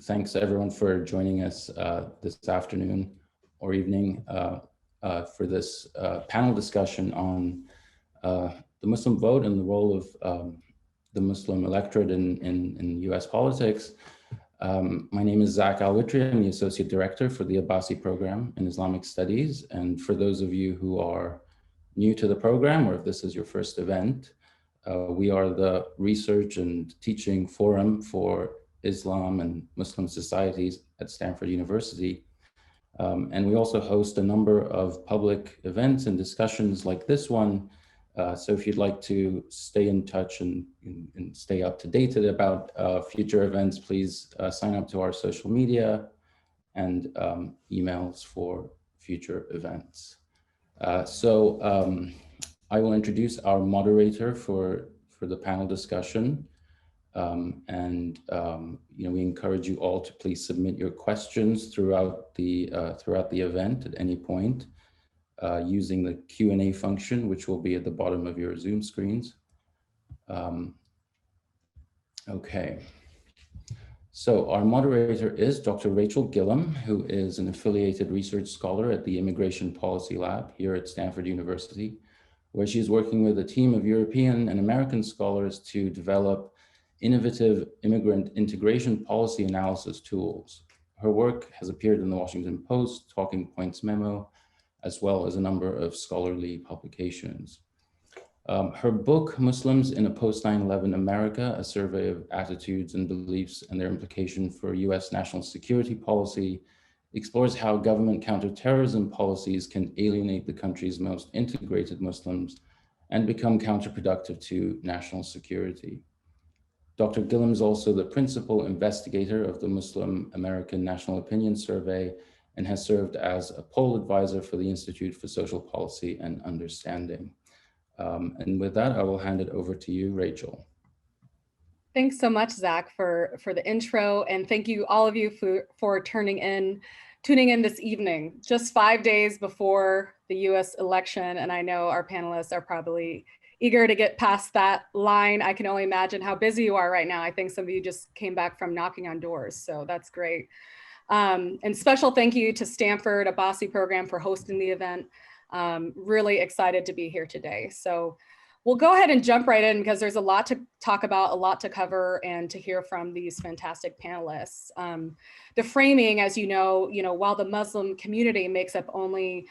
thanks everyone for joining us this afternoon or evening for this panel discussion on the Muslim vote and the role of the Muslim electorate in US politics. My name is Zach Al-Witri. I'm the Associate Director for the Abbasi Program in Islamic Studies. And for those of you who are new to the program, or if this is your first event, we are the research and teaching forum for Islam and Muslim societies at Stanford University. And we also host a number of public events and discussions like this one. So if you'd like to stay in touch and stay up to date about future events, please sign up to our social media and emails for future events. I will introduce our moderator for the panel discussion. We encourage you all to please submit your questions throughout the event at any point using the Q&A function, which will be at the bottom of your Zoom screens. Okay. So our moderator is Dr. Rachel Gillum, who is an affiliated research scholar at the Immigration Policy Lab here at Stanford University, where she's working with a team of European and American scholars to develop innovative immigrant integration policy analysis tools. Her work has appeared in the Washington Post, Talking Points Memo, as well as a number of scholarly publications. Her book, Muslims in a Post 9/11 America, a survey of attitudes and beliefs and their implication for US national security policy, explores how government counterterrorism policies can alienate the country's most integrated Muslims and become counterproductive to national security. Dr. Gillum is also the principal investigator of the Muslim American National Opinion Survey and has served as a poll advisor for the Institute for Social Policy and Understanding. And with that, I will hand it over to you, Rachel. Thanks so much, Zach, for the intro, and thank you all of you for tuning in this evening, just 5 days before the US election. And I know our panelists are probably eager to get past that line. I can only imagine how busy you are right now. I think some of you just came back from knocking on doors, so that's great. And special thank you to Stanford Abbasi Program for hosting the event. Really excited to be here today. So we'll go ahead and jump right in because there's a lot to talk about, a lot to cover, and to hear from these fantastic panelists. The framing, as you know, while the Muslim community makes up only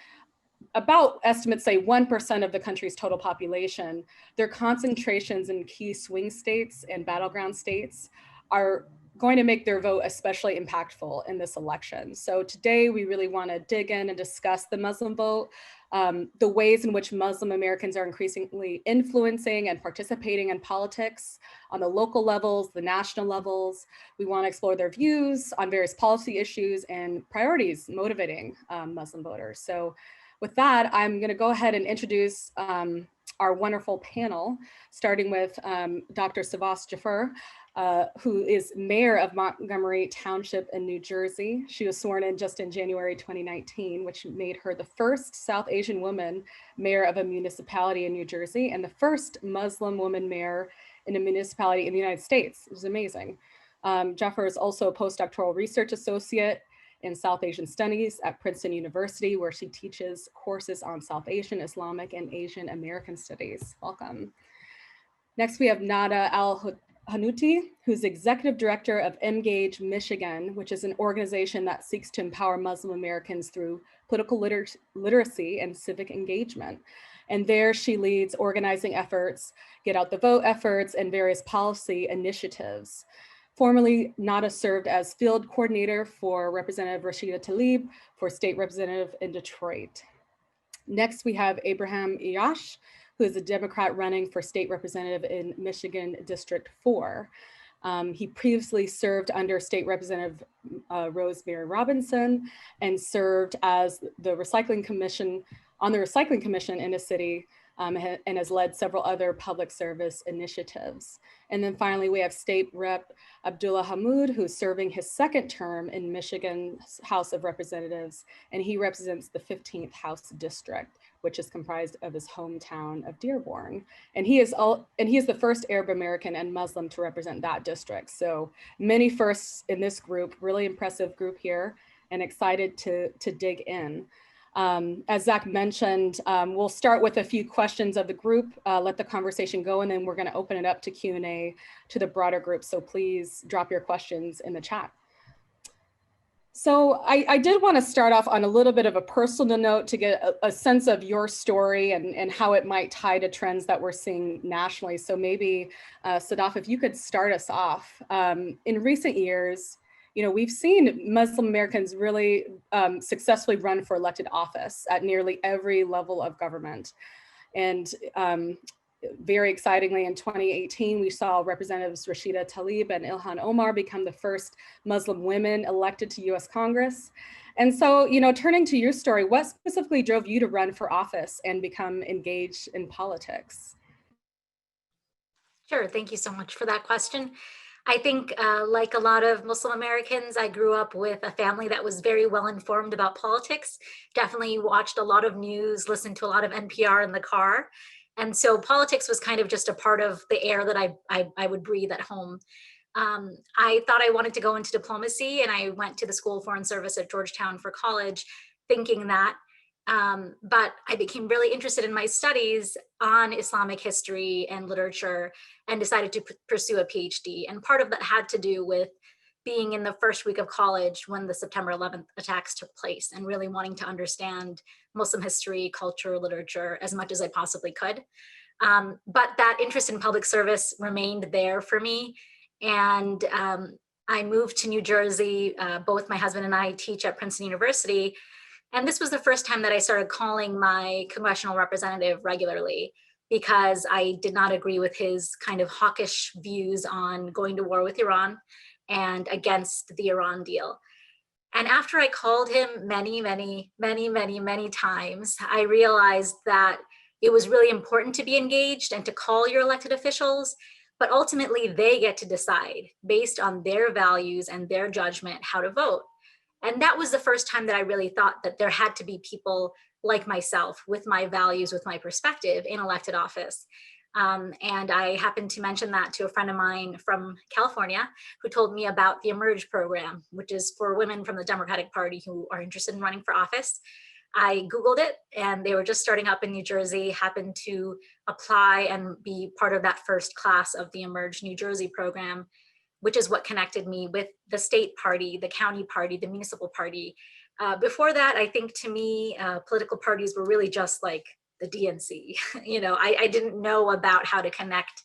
about, estimates say, 1% of the country's total population, their concentrations in key swing states and battleground states are going to make their vote especially impactful in this election. So today we really want to dig in and discuss the Muslim vote, the ways in which Muslim Americans are increasingly influencing and participating in politics on the local levels, the national levels. We want to explore their views on various policy issues and priorities motivating Muslim voters. So with that, I'm going to go ahead and introduce our wonderful panel, starting with Dr. Savas Jaffer, who is mayor of Montgomery Township in New Jersey. She was sworn in just in January 2019, which made her the first South Asian woman mayor of a municipality in New Jersey and the first Muslim woman mayor in a municipality in the United States. It was amazing. Jaffer is also a postdoctoral research associate in South Asian Studies at Princeton University, where she teaches courses on South Asian, Islamic, and Asian American studies. Welcome. Next, we have Nada Al-Hanuti, who's executive director of Engage Michigan, which is an organization that seeks to empower Muslim Americans through political literacy and civic engagement. And there she leads organizing efforts, get out the vote efforts, and various policy initiatives. Formerly, Nada served as field coordinator for Representative Rashida Tlaib for state representative in Detroit. Next, we have Abraham Aiyash, who is a Democrat running for state representative in Michigan District 4. He previously served under State Representative Rosemary Robinson and served as the Recycling Commission, on the Recycling Commission in the city, and has led several other public service initiatives. And then finally, we have State Rep Abdullah Hamoud, who's serving his second term in Michigan's House of Representatives, and he represents the 15th House District. which is comprised of his hometown of Dearborn. And he is the first Arab American and Muslim to represent that district. So many firsts in this group, really impressive group here, and excited to dig in. As Zach mentioned, we'll start with a few questions of the group, let the conversation go, and then we're going to open it up to Q&A to the broader group. So please drop your questions in the chat. So I did want to start off on a little bit of a personal note to get a sense of your story and how it might tie to trends that we're seeing nationally. So maybe, Sadaf, if you could start us off. In recent years, we've seen Muslim Americans really successfully run for elected office at nearly every level of government. And very excitingly, in 2018, we saw Representatives Rashida Tlaib and Ilhan Omar become the first Muslim women elected to US Congress. And so, turning to your story, what specifically drove you to run for office and become engaged in politics? Sure, thank you so much for that question. I think like a lot of Muslim Americans, I grew up with a family that was very well informed about politics, definitely watched a lot of news, listened to a lot of NPR in the car. And so politics was kind of just a part of the air that I would breathe at home. I thought I wanted to go into diplomacy, and I went to the School of Foreign Service at Georgetown for college, thinking that. But I became really interested in my studies on Islamic history and literature and decided to pursue a PhD. And part of that had to do with being in the first week of college when the September 11th attacks took place and really wanting to understand Muslim history, culture, literature as much as I possibly could. But that interest in public service remained there for me. And I moved to New Jersey. Both my husband and I teach at Princeton University. And this was the first time that I started calling my congressional representative regularly, because I did not agree with his kind of hawkish views on going to war with Iran and against the Iran deal. And after I called him many times, I realized that it was really important to be engaged and to call your elected officials, but ultimately they get to decide based on their values and their judgment how to vote. And that was the first time that I really thought that there had to be people like myself with my values, with my perspective in elected office. And I happened to mention that to a friend of mine from California who told me about the Emerge program, which is for women from the Democratic Party who are interested in running for office. I Googled it, and they were just starting up in New Jersey, happened to apply and be part of that first class of the Emerge New Jersey program, which is what connected me with the state party, the county party, the municipal party. Before that, I think to me, political parties were really just like the DNC. I didn't know about how to connect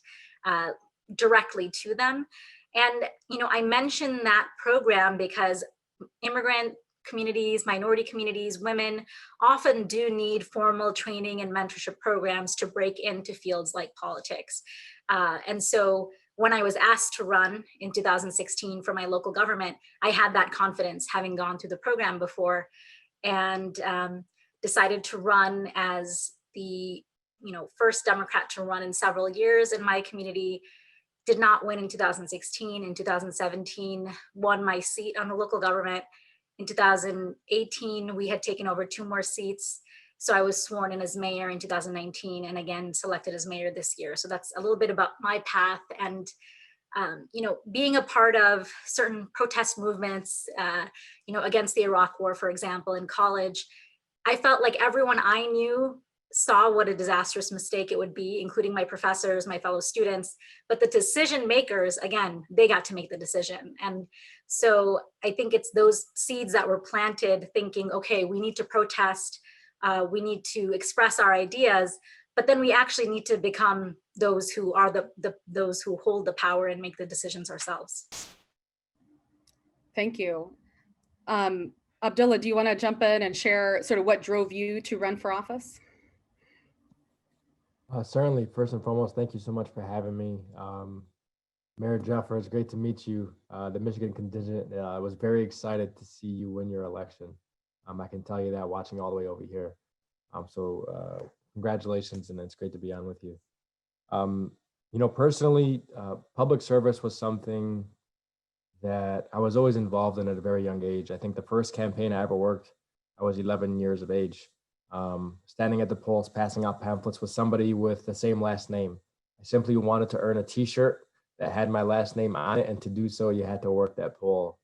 directly to them. And, I mention that program because immigrant communities, minority communities, women often do need formal training and mentorship programs to break into fields like politics. And so when I was asked to run in 2016 for my local government, I had that confidence, having gone through the program before, and decided to run as the first Democrat to run in several years in my community. Did not win in 2016. In 2017, won my seat on the local government. In 2018, we had taken over 2 more seats. So I was sworn in as mayor in 2019 and again selected as mayor this year. So that's a little bit about my path. And, being a part of certain protest movements, against the Iraq war, for example, in college, I felt like everyone I knew saw what a disastrous mistake it would be, including my professors, my fellow students, but the decision makers, again, they got to make the decision. And so I think it's those seeds that were planted thinking, okay, we need to protest, we need to express our ideas, but then we actually need to become those who are those who hold the power and make the decisions ourselves. Thank you. Abdullah, do you want to jump in and share sort of what drove you to run for office? Certainly. First and foremost, thank you so much for having me. Mayor Jaffer, it's great to meet you. The Michigan contingent was very excited to see you win your election. I can tell you that watching all the way over here. So congratulations, and it's great to be on with you. Personally, public service was something that I was always involved in at a very young age. I think the first campaign I ever worked, I was 11 years of age. standing at the polls, passing out pamphlets with somebody with the same last name. I simply wanted to earn a t-shirt that had my last name on it. And to do so, you had to work that poll.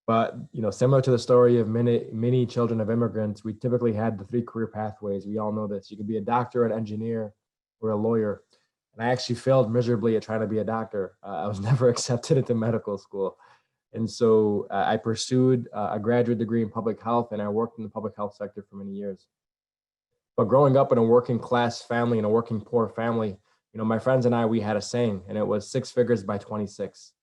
But, similar to the story of many children of immigrants, we typically had the 3 career pathways. We all know this. You could be a doctor, an engineer, or a lawyer. And I actually failed miserably at trying to be a doctor. I was never accepted into medical school. And so I pursued a graduate degree in public health, and I worked in the public health sector for many years. But growing up in a working class family, in a working poor family, my friends and I, we had a saying, and it was 6 figures by 26.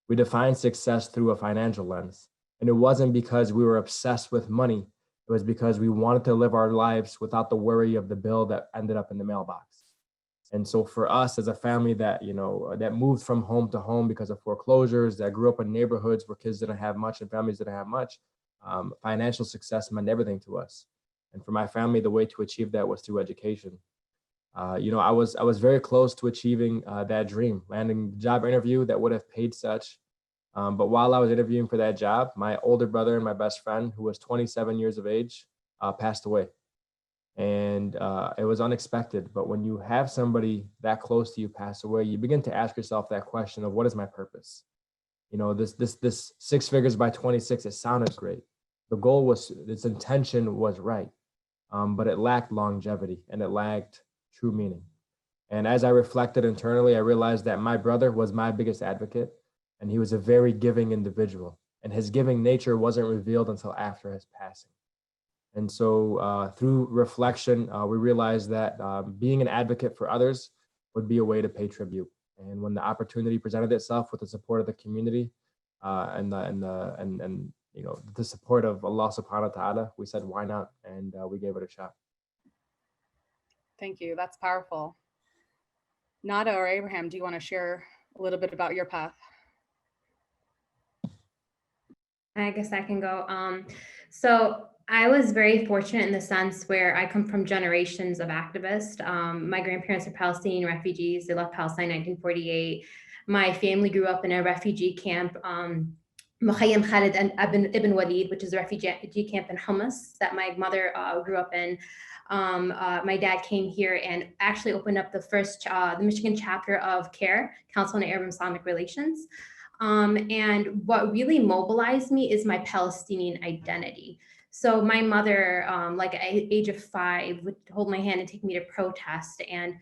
We defined success through a financial lens. And it wasn't because we were obsessed with money. It was because we wanted to live our lives without the worry of the bill that ended up in the mailbox. And so for us as a family that, that moved from home to home because of foreclosures, that grew up in neighborhoods where kids didn't have much and families didn't have much, financial success meant everything to us. And for my family, the way to achieve that was through education. I was very close to achieving that dream, landing a job interview that would have paid such. But while I was interviewing for that job, my older brother and my best friend, who was 27 years of age, passed away. And it was unexpected. But when you have somebody that close to you pass away, you begin to ask yourself that question of, what is my purpose? This 6 figures by 26, it sounded great. The goal was, its intention was right, but it lacked longevity and it lacked true meaning. And as I reflected internally, I realized that my brother was my biggest advocate, and he was a very giving individual, and his giving nature wasn't revealed until after his passing. And so through reflection, we realized that being an advocate for others would be a way to pay tribute. And when the opportunity presented itself with the support of the community and the support of Allah subhanahu wa ta'ala, we said, why not? And we gave it a shot. Thank you. That's powerful. Nada or Abraham, do you want to share a little bit about your path? I guess I can go. So I was very fortunate in the sense where I come from generations of activists. My grandparents are Palestinian refugees. They left Palestine in 1948. My family grew up in a refugee camp, Mukhayyam Khalid and Ibn Walid, which is a refugee camp in Hummus that my mother grew up in. My dad came here and actually opened up the first, the Michigan chapter of CARE, Council on Arab Islamic Relations. And what really mobilized me is my Palestinian identity. So my mother, like at the age of 5, would hold my hand and take me to protest. And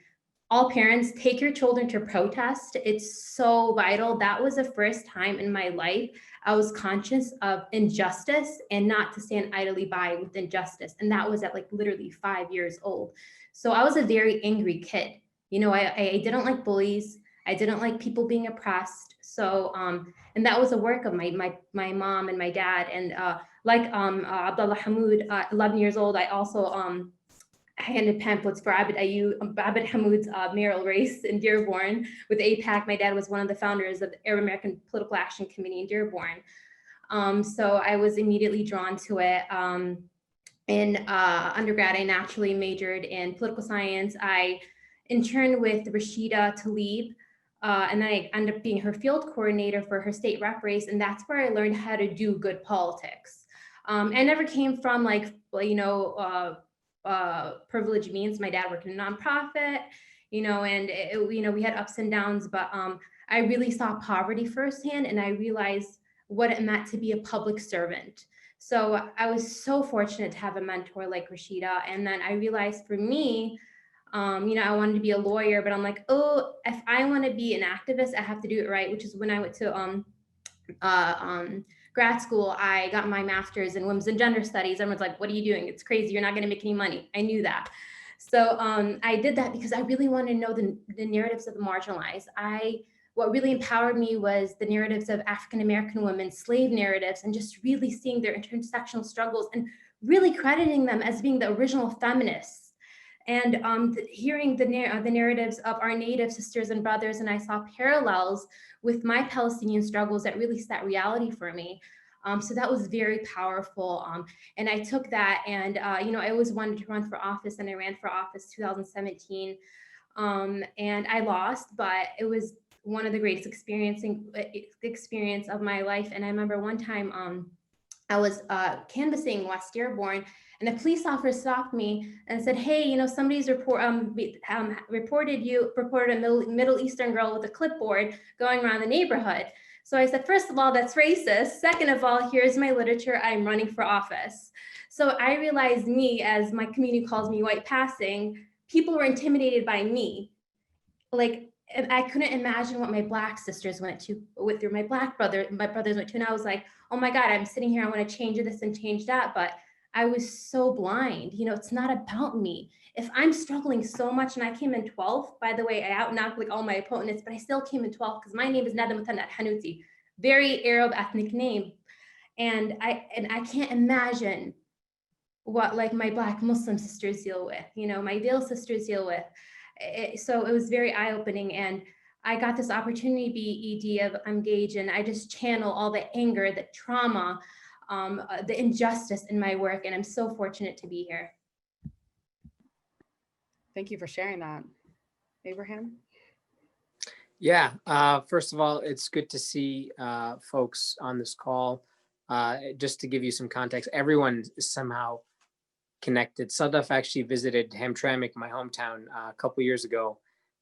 all parents, take your children to protest. It's so vital. That was the first time in my life I was conscious of injustice and not to stand idly by with injustice. And that was at like literally 5 years old. So I was a very angry kid. I didn't like bullies. I didn't like people being oppressed. So, and that was the work of my mom and my dad. And like Abdullah Hamoud, 11 years old, I also handed pamphlets for Abid Hamoud's mayoral race in Dearborn with AIPAC. My dad was one of the founders of the Arab American Political Action Committee in Dearborn. So I was immediately drawn to it. In undergrad, I naturally majored in political science. I interned with Rashida Tlaib, and then I ended up being her field coordinator for her state rep race. And that's where I learned how to do good politics. I never came from privileged means. My dad worked in a nonprofit, and we had ups and downs, but I really saw poverty firsthand, and I realized what it meant to be a public servant. So I was so fortunate to have a mentor like Rashida. And then I realized for me, I wanted to be a lawyer, but I'm like, oh, if I want to be an activist, I have to do it right, which is when I went to grad school, I got my master's in women's and gender studies. Everyone's like, what are you doing? It's crazy. You're not going to make any money. I knew that. So I did that because I really wanted to know the narratives of the marginalized. What really empowered me was the narratives of African-American women, slave narratives, and just really seeing their intersectional struggles and really crediting them as being the original feminists. And hearing the narratives of our Native sisters and brothers, and I saw parallels with my Palestinian struggles that really set reality for me. So that was very powerful. And I took that, and I always wanted to run for office, and I ran for office 2017. And I lost, but it was one of the greatest experience of my life. And I remember one time I was canvassing West Dearborn, And a police officer stopped me and said, hey, you know, somebody's reported a Middle Eastern girl with a clipboard going around the neighborhood. So I said, first of all, that's racist. Second of all, here's my literature. I'm running for office. So I realized me, as my community calls me, white passing, people were intimidated by me. Like, I couldn't imagine what my Black sisters went through, my brothers went to. And I was like, oh my God, I'm sitting here, I want to change this and change that. But I was so blind. You know, it's not about me. If I'm struggling so much, and I came in 12th, by the way, I out-knocked like all my opponents, but I still came in 12th because my name is Nada Mutanat Hanuti, very Arab ethnic name. And I can't imagine what like my Black Muslim sisters deal with, you know, my Veil sisters deal with. So it was very eye-opening, and I got this opportunity to be ED of Engage, and I just channel all the anger, the trauma, the injustice in my work, and I'm so fortunate to be here. Thank you for sharing that. Abraham? Yeah, first of all, it's good to see folks on this call. Just to give you some context, everyone is somehow connected. Sadaf actually visited Hamtramck, my hometown, a couple years ago,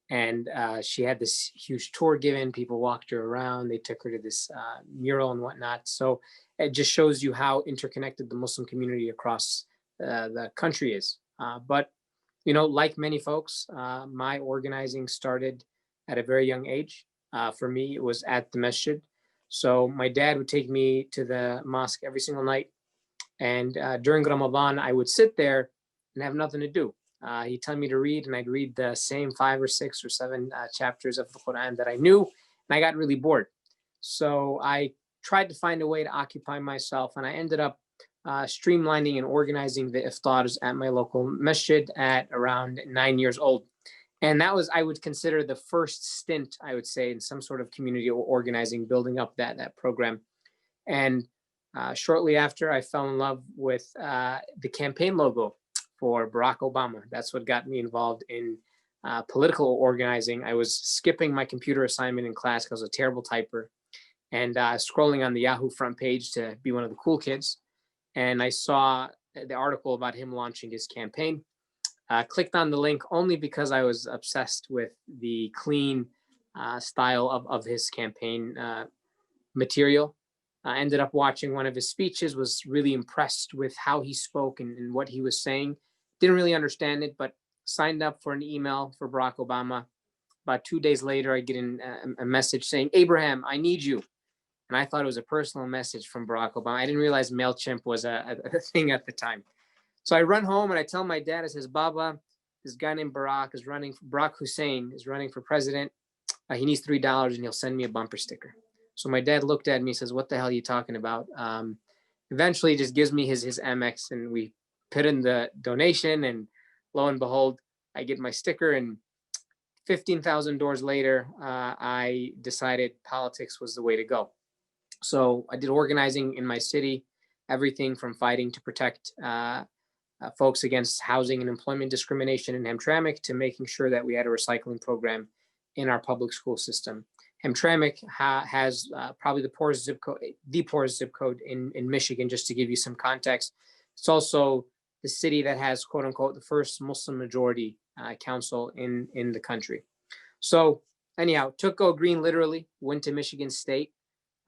and she had this huge tour given. People walked her around. They took her to this mural and whatnot. So it just shows you how interconnected the Muslim community across the country is. But, you know, like many folks, my organizing started at a very young age. For me, it was at the masjid. So my dad would take me to the mosque every single night. And during Ramadan, I would sit there and have nothing to do. He'd tell me to read, and I'd read the same 5 or 6 or 7 chapters of the Quran that I knew, and I got really bored. So I tried to find a way to occupy myself, and I ended up streamlining and organizing the iftars at my local masjid at around 9 years old. And that was, I would consider, the first stint, I would say, in some sort of community organizing, building up that program. And shortly after, I fell in love with the campaign logo for Barack Obama. That's what got me involved in political organizing. I was skipping my computer assignment in class because I was a terrible typer, and scrolling on the Yahoo front page to be one of the cool kids. And I saw the article about him launching his campaign. Clicked on the link only because I was obsessed with the clean style of his campaign material. I ended up watching one of his speeches, was really impressed with how he spoke and what he was saying. Didn't really understand it, but signed up for an email for Barack Obama. About 2 days later, I get a message saying, Abraham, I need you. And I thought it was a personal message from Barack Obama. I didn't realize MailChimp was a thing at the time. So I run home and I tell my dad, I says, Baba, this guy named Barack Hussein is running for president. He needs $3 and he'll send me a bumper sticker. So my dad looked at me and says, what the hell are you talking about? Eventually he just gives me his Amex, and we put in the donation, and lo and behold, I get my sticker, and 15,000 doors later, I decided politics was the way to go. So I did organizing in my city, everything from fighting to protect folks against housing and employment discrimination in Hamtramck to making sure that we had a recycling program in our public school system. Hamtramck has probably the poorest zip code in Michigan, just to give you some context. It's also the city that has, quote unquote, the first Muslim majority council in the country. So anyhow, took Go Green literally, went to Michigan State.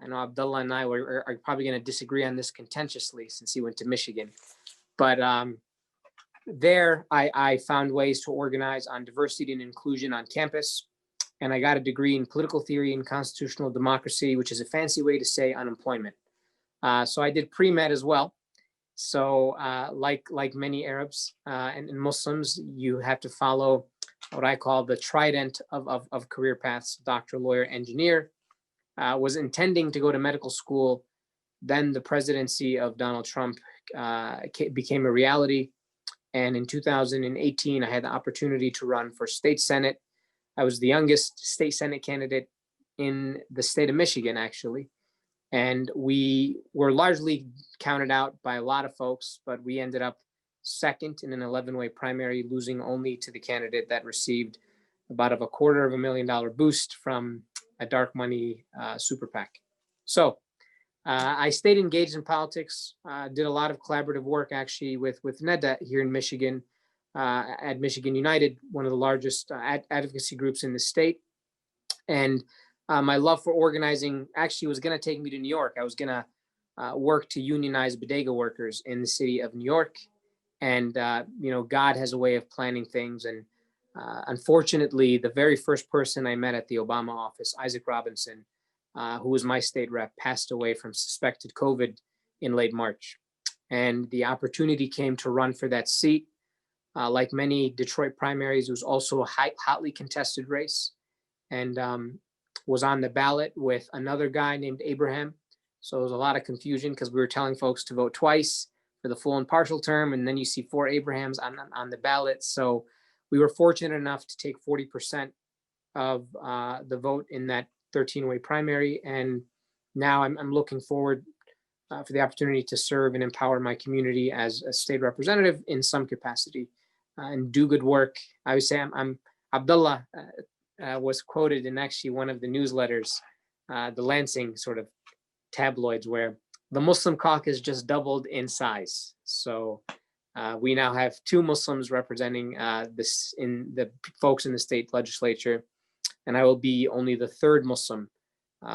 I know Abdullah and I are probably going to disagree on this contentiously since he went to Michigan. But there I found ways to organize on diversity and inclusion on campus. And I got a degree in political theory and constitutional democracy, which is a fancy way to say unemployment. So I did pre-med as well. So like many Arabs and Muslims, you have to follow what I call the trident of career paths: doctor, lawyer, engineer. Was intending to go to medical school. Then the presidency of Donald Trump became a reality. And in 2018, I had the opportunity to run for state Senate. I was the youngest state Senate candidate in the state of Michigan, actually. And we were largely counted out by a lot of folks, but we ended up second in an 11-way primary, losing only to the candidate that received about a $250,000 boost from a dark money super PAC. So I stayed engaged in politics, did a lot of collaborative work actually with NEDA here in Michigan, at Michigan United, one of the largest advocacy groups in the state. And my love for organizing actually was going to take me to New York. I was going to work to unionize bodega workers in the city of New York. And, God has a way of planning things. And unfortunately, the very first person I met at the Obama office, Isaac Robinson, who was my state rep, passed away from suspected COVID in late March. And the opportunity came to run for that seat. Like many Detroit primaries, it was also a hotly contested race, and was on the ballot with another guy named Abraham. So there was a lot of confusion because we were telling folks to vote twice for the full and partial term, and then you see 4 Abrahams on the ballot. So we were fortunate enough to take 40% of the vote in that 13-way primary, and now I'm looking forward for the opportunity to serve and empower my community as a state representative in some capacity, and do good work. I would say I'm Abdullah was quoted in actually one of the newsletters, the Lansing sort of tabloids, where the Muslim caucus just doubled in size. So we now have 2 Muslims representing this in the folks in the state legislature, and I will be only the 3rd Muslim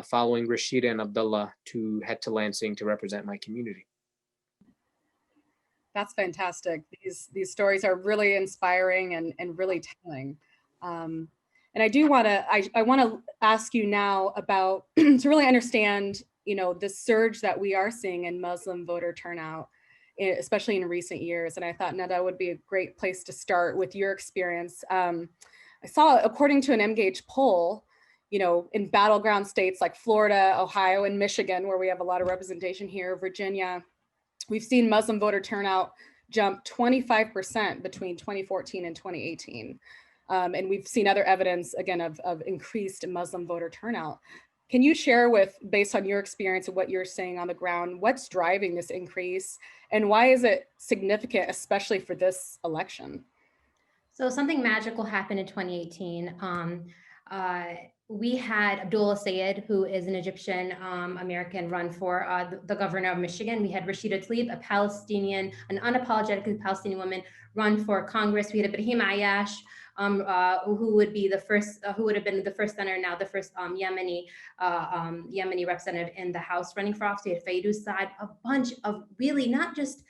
following Rashida and Abdullah to head to Lansing to represent my community. That's fantastic. These stories are really inspiring and really telling. And I do want to, I want to ask you now about, to really understand, the surge that we are seeing in Muslim voter turnout, especially in recent years. And I thought Neda would be a great place to start with your experience. I saw, according to an Engage poll, in battleground states like Florida, Ohio, and Michigan, where we have a lot of representation here, Virginia, we've seen Muslim voter turnout jump 25% between 2014 and 2018. And we've seen other evidence, again, of increased Muslim voter turnout. Can you share based on your experience and what you're seeing on the ground, what's driving this increase and why is it significant, especially for this election? So something magical happened in 2018. We had Abdullah Sayed, who is an Egyptian American, run for the governor of Michigan. We had Rashida Tlaib, a Palestinian, an unapologetically Palestinian woman, run for Congress. We had Ibrahim Aiyash, who would be the first, who would have been the first senator, now the first Yemeni representative in the House running for office. We had Faiduz Saad, a bunch of really not just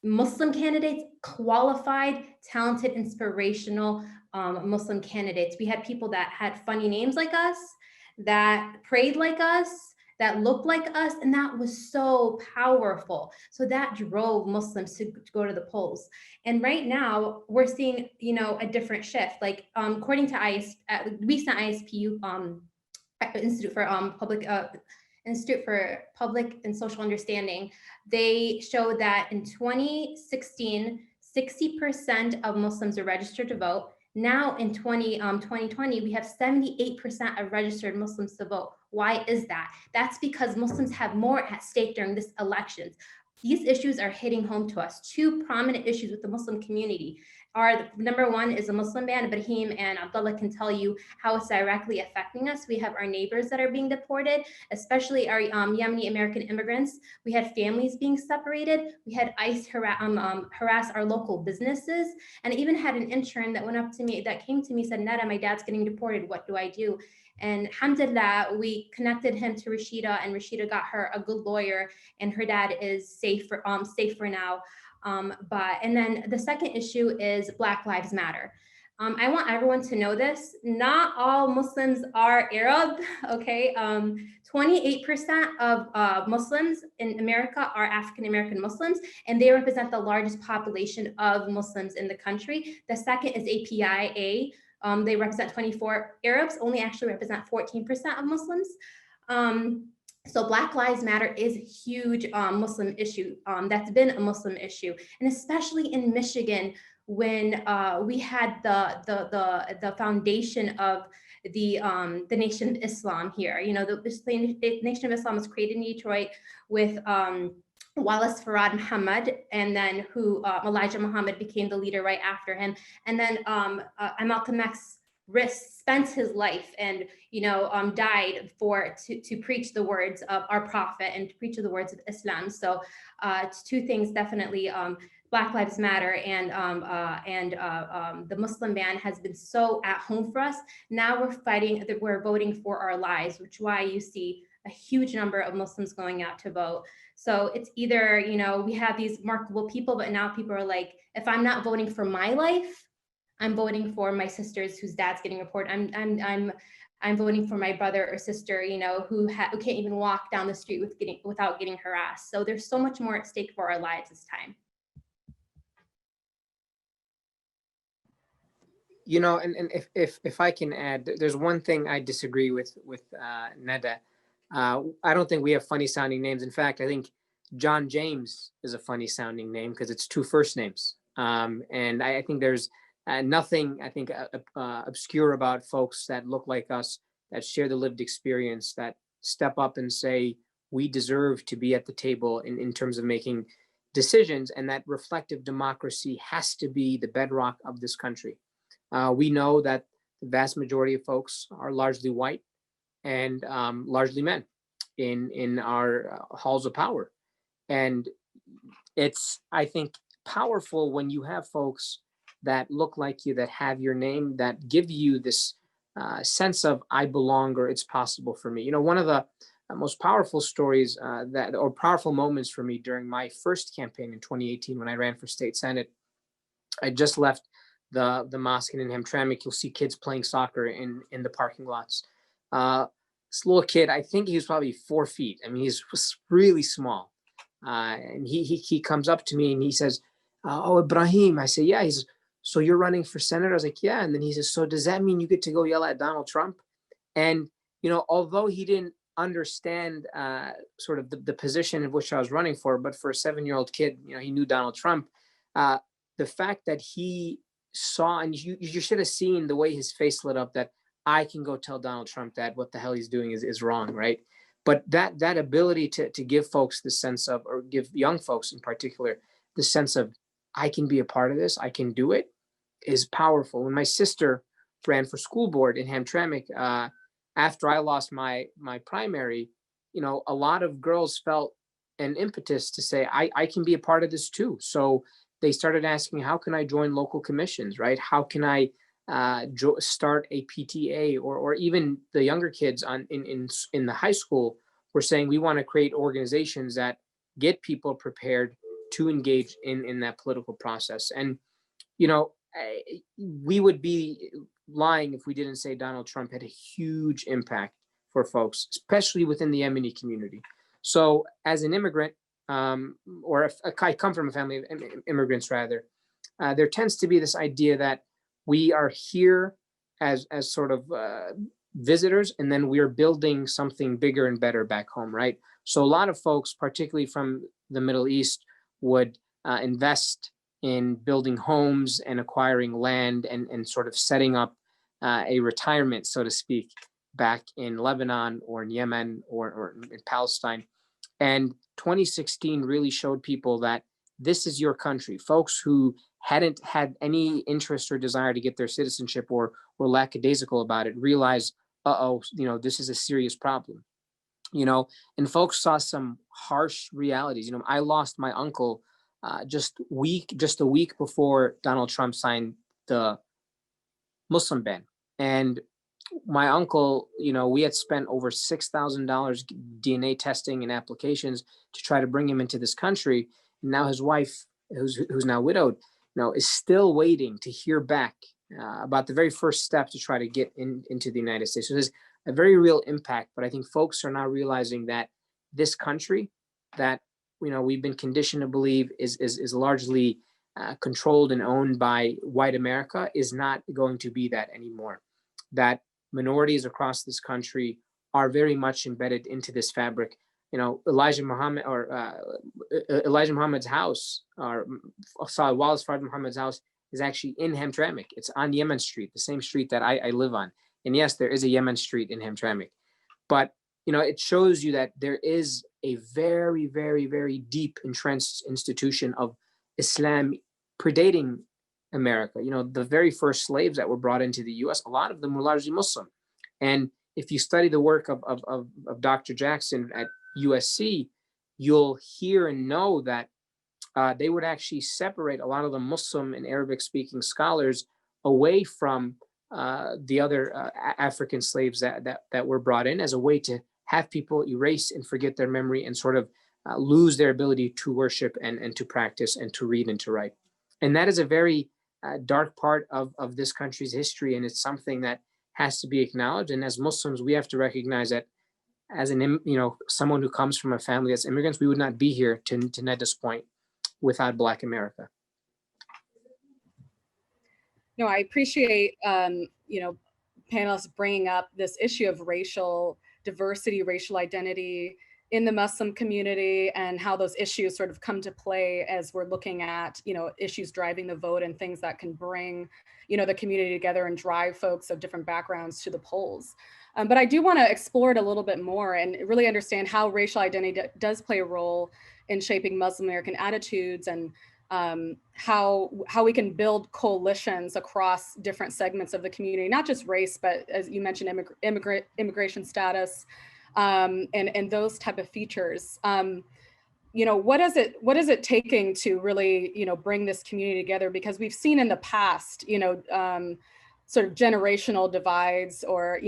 Muslim candidates, qualified, talented, inspirational Muslim candidates. We had people that had funny names like us, that prayed like us, that looked like us, and that was so powerful. So that drove Muslims to go to the polls. And right now we're seeing, a different shift. Like according to recent ISPU Institute for Public and Social Understanding, they show that in 2016, 60% of Muslims are registered to vote. Now in 2020, we have 78% of registered Muslims to vote. Why is that? That's because Muslims have more at stake during this elections. These issues are hitting home to us. 2 prominent issues with the Muslim community are, number one is a Muslim ban. Ibrahim and Abdullah can tell you how it's directly affecting us. We have our neighbors that are being deported, especially our Yemeni American immigrants. We had families being separated. We had ICE harass our local businesses. And I even had an intern that went up to me, that came to me, said, Neda, my dad's getting deported. What do I do? And alhamdulillah, we connected him to Rashida, and Rashida got her a good lawyer, and her dad is safe for now. And then the second issue is Black Lives Matter. I want everyone to know this. Not all Muslims are Arab, okay? 28% of Muslims in America are African-American Muslims, and they represent the largest population of Muslims in the country. The second is APIA. They represent 24. Arabs only actually represent 14% of Muslims. So Black Lives Matter is a huge Muslim issue. That's been a Muslim issue, and especially in Michigan, when we had the foundation of the Nation of Islam here. The Nation of Islam was created in Detroit with Wallace Farad Muhammad, and then Elijah Muhammad became the leader right after him. And then Malcolm X spent his life and, died to preach the words of our prophet and to preach the words of Islam. So it's two things definitely. Black Lives Matter and the Muslim ban has been so at home for us. Now we're voting for our lives, which is why you see a huge number of Muslims going out to vote. So it's either, we have these remarkable people, but now people are like, if I'm not voting for my life, I'm voting for my sisters whose dad's getting reported. I'm voting for my brother or sister, who can't even walk down the street without getting harassed. So there's so much more at stake for our lives this time. And if I can add, there's one thing I disagree with Neda. I don't think we have funny sounding names. In fact, I think John James is a funny sounding name because it's two first names. And I think there's nothing, I think, obscure about folks that look like us, that share the lived experience, that step up and say, we deserve to be at the table in terms of making decisions, and that reflective democracy has to be the bedrock of this country. We know that the vast majority of folks are largely white and largely men in our halls of power. And it's, I think, powerful when you have folks that look like you, that have your name, that give you this sense of I belong, or it's possible for me. One of the most powerful stories or powerful moments for me during my first campaign in 2018, when I ran for state senate, I just left the mosque in Hamtramck. You'll see kids playing soccer in the parking lots. This little kid, I think he was probably 4 feet. I mean, he's really small. And he comes up to me and he says, "Oh, Ibrahim." I say, "Yeah." He says, "So you're running for senator?" I was like, "Yeah." And then he says, "So does that mean you get to go yell at Donald Trump?" And, although he didn't understand sort of the position in which I was running for, but for a 7-year-old kid, he knew Donald Trump. The fact that he saw, and you should have seen the way his face lit up, that I can go tell Donald Trump that what the hell he's doing is wrong, right? But that ability to give folks the sense of, or give young folks in particular, the sense of, I can be a part of this, I can do it, is powerful. When my sister ran for school board in Hamtramck, after I lost my primary, a lot of girls felt an impetus to say, I can be a part of this too. So they started asking, how can I join local commissions, right? How can I start a PTA, or even the younger kids in the high school were saying, we want to create organizations that get people prepared to engage in that political process. And, we would be lying if we didn't say Donald Trump had a huge impact for folks, especially within the Yemeni community. So as an immigrant, or if I come from a family of immigrants rather, there tends to be this idea that we are here as sort of visitors, and then we are building something bigger and better back home, right? So a lot of folks, particularly from the Middle East, would invest in building homes and acquiring land and sort of setting up a retirement, so to speak, back in Lebanon or in Yemen or in Palestine. And 2016 really showed people that this is your country. Folks who hadn't had any interest or desire to get their citizenship, or were lackadaisical about it, realized, this is a serious problem. And folks saw some harsh realities. I lost my uncle just a week before Donald Trump signed the Muslim ban. And my uncle, we had spent over $6,000 DNA testing and applications to try to bring him into this country. And now his wife, who's now widowed, is still waiting to hear back about the very first step to try to get into the United States. So there's a very real impact. But I think folks are now realizing that this country that we've been conditioned to believe is largely controlled and owned by white America is not going to be that anymore. That minorities across this country are very much embedded into this fabric. Elijah Muhammad's house, or Wallace Fard Muhammad's house, is actually in Hamtramck. It's on Yemen Street, the same street that I live on. And yes, there is a Yemen Street in Hamtramck. But it shows you that there is a very, very, very deep entrenched institution of Islam predating America. You know, the very first slaves that were brought into the US, a lot of them were largely Muslim. And if you study the work of Dr. Jackson at USC, you'll hear and know that they would actually separate a lot of the Muslim and Arabic speaking scholars away from the other African slaves that were brought in, as a way to have people erase and forget their memory and sort of lose their ability to worship and to practice and to read and to write. And that is a very dark part of this country's history, and it's something that has to be acknowledged. And as Muslims, we have to recognize that as someone who comes from a family that's immigrants, we would not be here to Neda's point without Black America. No, I appreciate, panelists bringing up this issue of racial diversity, racial identity in the Muslim community, and how those issues sort of come to play as we're looking at, issues driving the vote and things that can bring, the community together and drive folks of different backgrounds to the polls. But I do want to explore it a little bit more and really understand how racial identity does play a role in shaping Muslim American attitudes, and how we can build coalitions across different segments of the community, not just race, but as you mentioned, immigration status, and those type of features. What is it taking to really, bring this community together? Because we've seen in the past, sort of generational divides, or,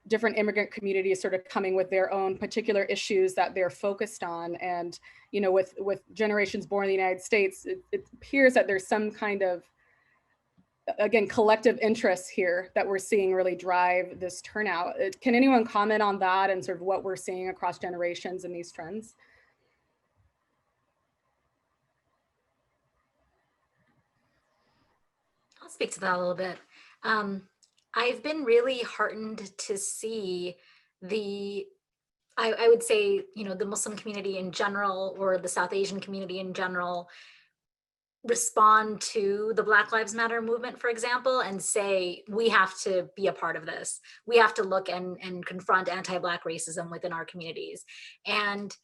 different immigrant communities sort of coming with their own particular issues that they're focused on. And, with generations born in the United States, it appears that there's some kind of, again, collective interests here that we're seeing really drive this turnout. Can anyone comment on that and sort of what we're seeing across generations in these trends? I'll speak to that a little bit. I've been really heartened to see I would say, the Muslim community in general, or the South Asian community in general, respond to the Black Lives Matter movement, for example, and say, we have to be a part of this. We have to look and confront anti-Black racism within our communities. And,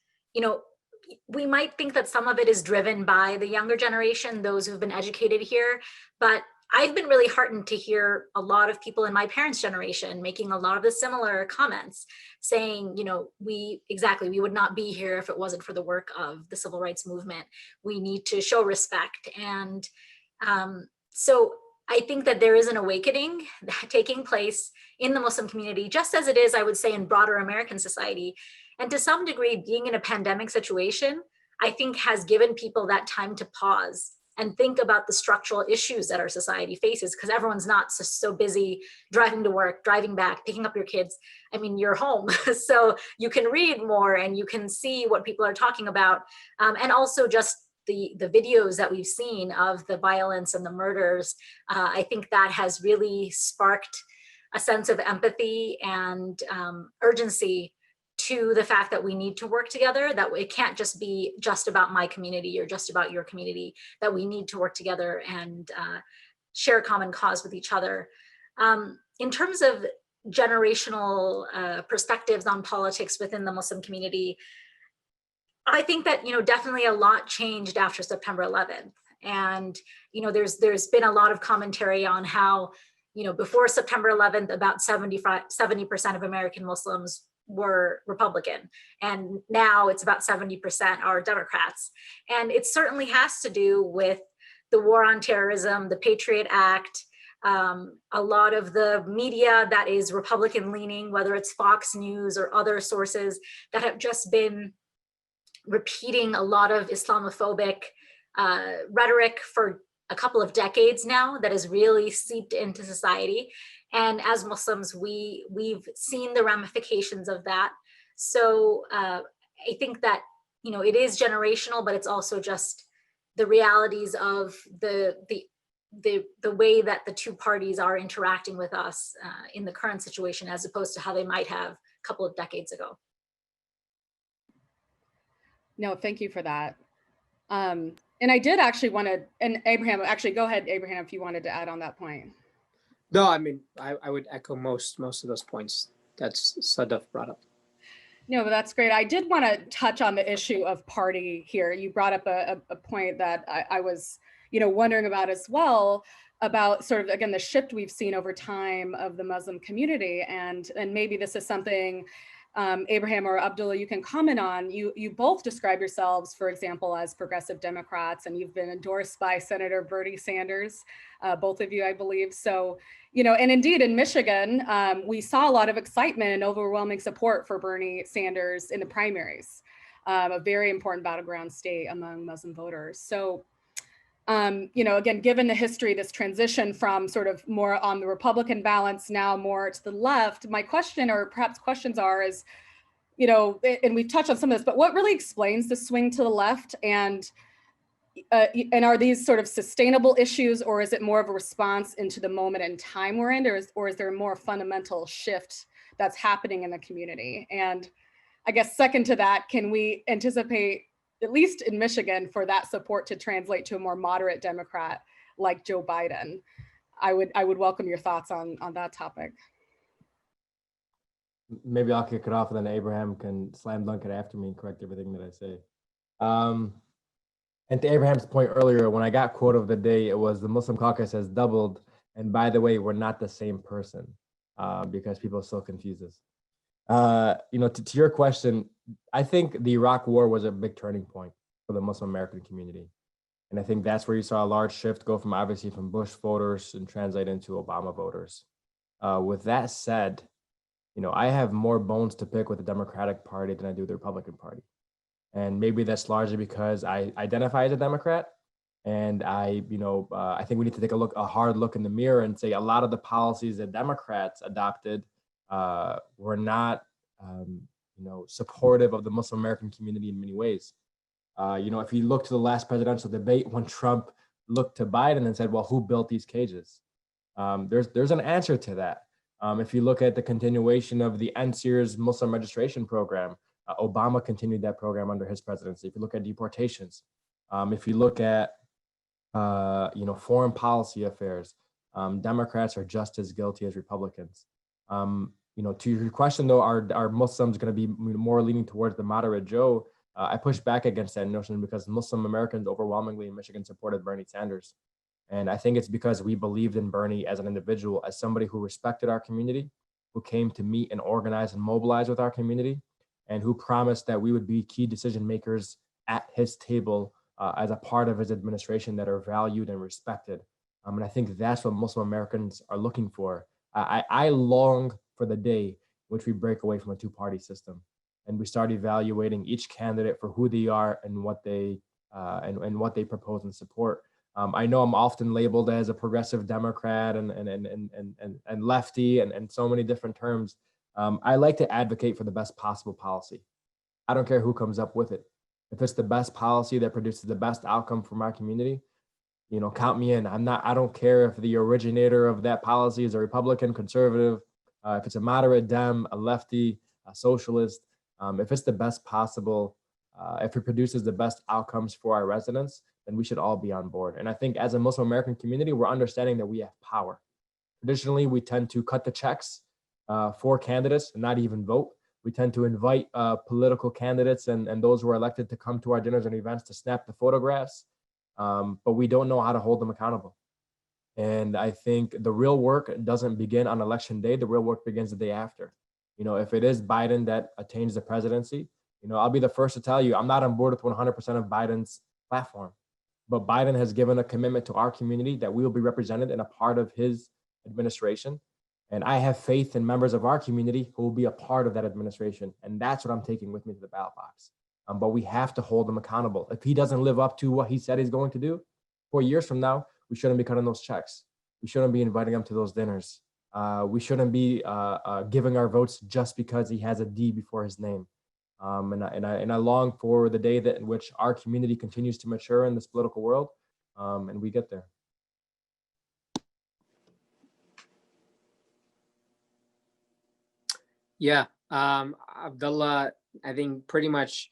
we might think that some of it is driven by the younger generation, those who've been educated here, but I've been really heartened to hear a lot of people in my parents' generation making a lot of the similar comments, saying, we would not be here if it wasn't for the work of the civil rights movement. We need to show respect. And so I think that there is an awakening taking place in the Muslim community, just as it is, I would say, in broader American society. And to some degree, being in a pandemic situation, I think has given people that time to pause and think about the structural issues that our society faces, because everyone's not so busy driving to work, driving back, picking up your kids. I mean, you're home, so you can read more and you can see what people are talking about. And also just the videos that we've seen of the violence and the murders, I think that has really sparked a sense of empathy and urgency to the fact that we need to work together, that it can't just be just about my community or just about your community, that we need to work together and share a common cause with each other. In terms of generational perspectives on politics within the Muslim community, I think that, definitely a lot changed after September 11th. And, there's been a lot of commentary on how, before September 11th, about 70% of American Muslims were Republican, and now it's about 70% are Democrats. And it certainly has to do with the war on terrorism, the Patriot Act, a lot of the media that is Republican leaning, whether it's Fox News or other sources that have just been repeating a lot of Islamophobic rhetoric for a couple of decades now that has really seeped into society. And as Muslims, we've seen the ramifications of that. So I think that, it is generational, but it's also just the realities of the way that the two parties are interacting with us in the current situation, as opposed to how they might have a couple of decades ago. No, thank you for that. And I did actually want to, and Abraham, actually go ahead, Abraham, if you wanted to add on that point. No, I mean, I would echo most of those points that Sadaf brought up. No, but that's great. I did want to touch on the issue of party here. You brought up a point that I was, wondering about as well, about sort of, again, the shift we've seen over time of the Muslim community. And maybe this is something, Abraham or Abdullah, you can comment on. You both describe yourselves, for example, as progressive Democrats, and you've been endorsed by Senator Bernie Sanders, both of you, I believe. So, and indeed in Michigan, we saw a lot of excitement and overwhelming support for Bernie Sanders in the primaries, a very important battleground state among Muslim voters. So, again, given the history, this transition from sort of more on the Republican balance now more to the left, my question, or perhaps questions are, is, and we've touched on some of this, but what really explains the swing to the left? And are these sort of sustainable issues, or is it more of a response into the moment in time we're in, or is there a more fundamental shift that's happening in the community? And I guess second to that, can we anticipate, at least in Michigan, for that support to translate to a more moderate Democrat like Joe Biden? I would welcome your thoughts on that topic. Maybe I'll kick it off, and then Abraham can slam dunk it after me and correct everything that I say. And to Abraham's point earlier, when I got quote of the day, it was the Muslim caucus has doubled. And by the way, we're not the same person, because people still confuse us. To your question, I think the Iraq War was a big turning point for the Muslim American community. And I think that's where you saw a large shift go from Bush voters and translate into Obama voters. With that said, I have more bones to pick with the Democratic Party than I do the Republican Party. And maybe that's largely because I identify as a Democrat. And I think we need to take a hard look in the mirror and say a lot of the policies that Democrats adopted were not, supportive of the Muslim American community in many ways. If you look to the last presidential debate, when Trump looked to Biden and said, well, who built these cages? There's an answer to that. If you look at the continuation of the NSEER's Muslim registration program, Obama continued that program under his presidency. If you look at deportations, if you look at, foreign policy affairs, Democrats are just as guilty as Republicans. To your question though, are Muslims going to be more leaning towards the moderate Joe? I push back against that notion because Muslim Americans overwhelmingly in Michigan supported Bernie Sanders. And I think it's because we believed in Bernie as an individual, as somebody who respected our community, who came to meet and organize and mobilize with our community, and who promised that we would be key decision makers at his table as a part of his administration that are valued and respected. And I think that's what Muslim Americans are looking for. I long for the day which we break away from a two-party system and we start evaluating each candidate for who they are and what they propose and support. I know I'm often labeled as a progressive Democrat and lefty and so many different terms. I like to advocate for the best possible policy. I don't care who comes up with it. If it's the best policy that produces the best outcome for my community, count me in. I don't care if the originator of that policy is a Republican, conservative, if it's a moderate Dem, a lefty, a socialist, if it's the best possible, if it produces the best outcomes for our residents, then we should all be on board. And I think as a Muslim American community, we're understanding that we have power. Traditionally, we tend to cut the checks for candidates and not even vote. We tend to invite political candidates and those who are elected to come to our dinners and events to snap the photographs, but we don't know how to hold them accountable. And I think the real work doesn't begin on election day. The real work begins the day after. If it is Biden that attains the presidency, I'll be the first to tell you, I'm not on board with 100% of Biden's platform. But Biden has given a commitment to our community that we will be represented in a part of his administration. And I have faith in members of our community who will be a part of that administration. And that's what I'm taking with me to the ballot box. But we have to hold him accountable. If he doesn't live up to what he said he's going to do, 4 years from now, we shouldn't be cutting those checks. We shouldn't be inviting him to those dinners. We shouldn't be giving our votes just because he has a D before his name. And I long for the day in which our community continues to mature in this political world, and we get there. Yeah, Abdullah, I think pretty much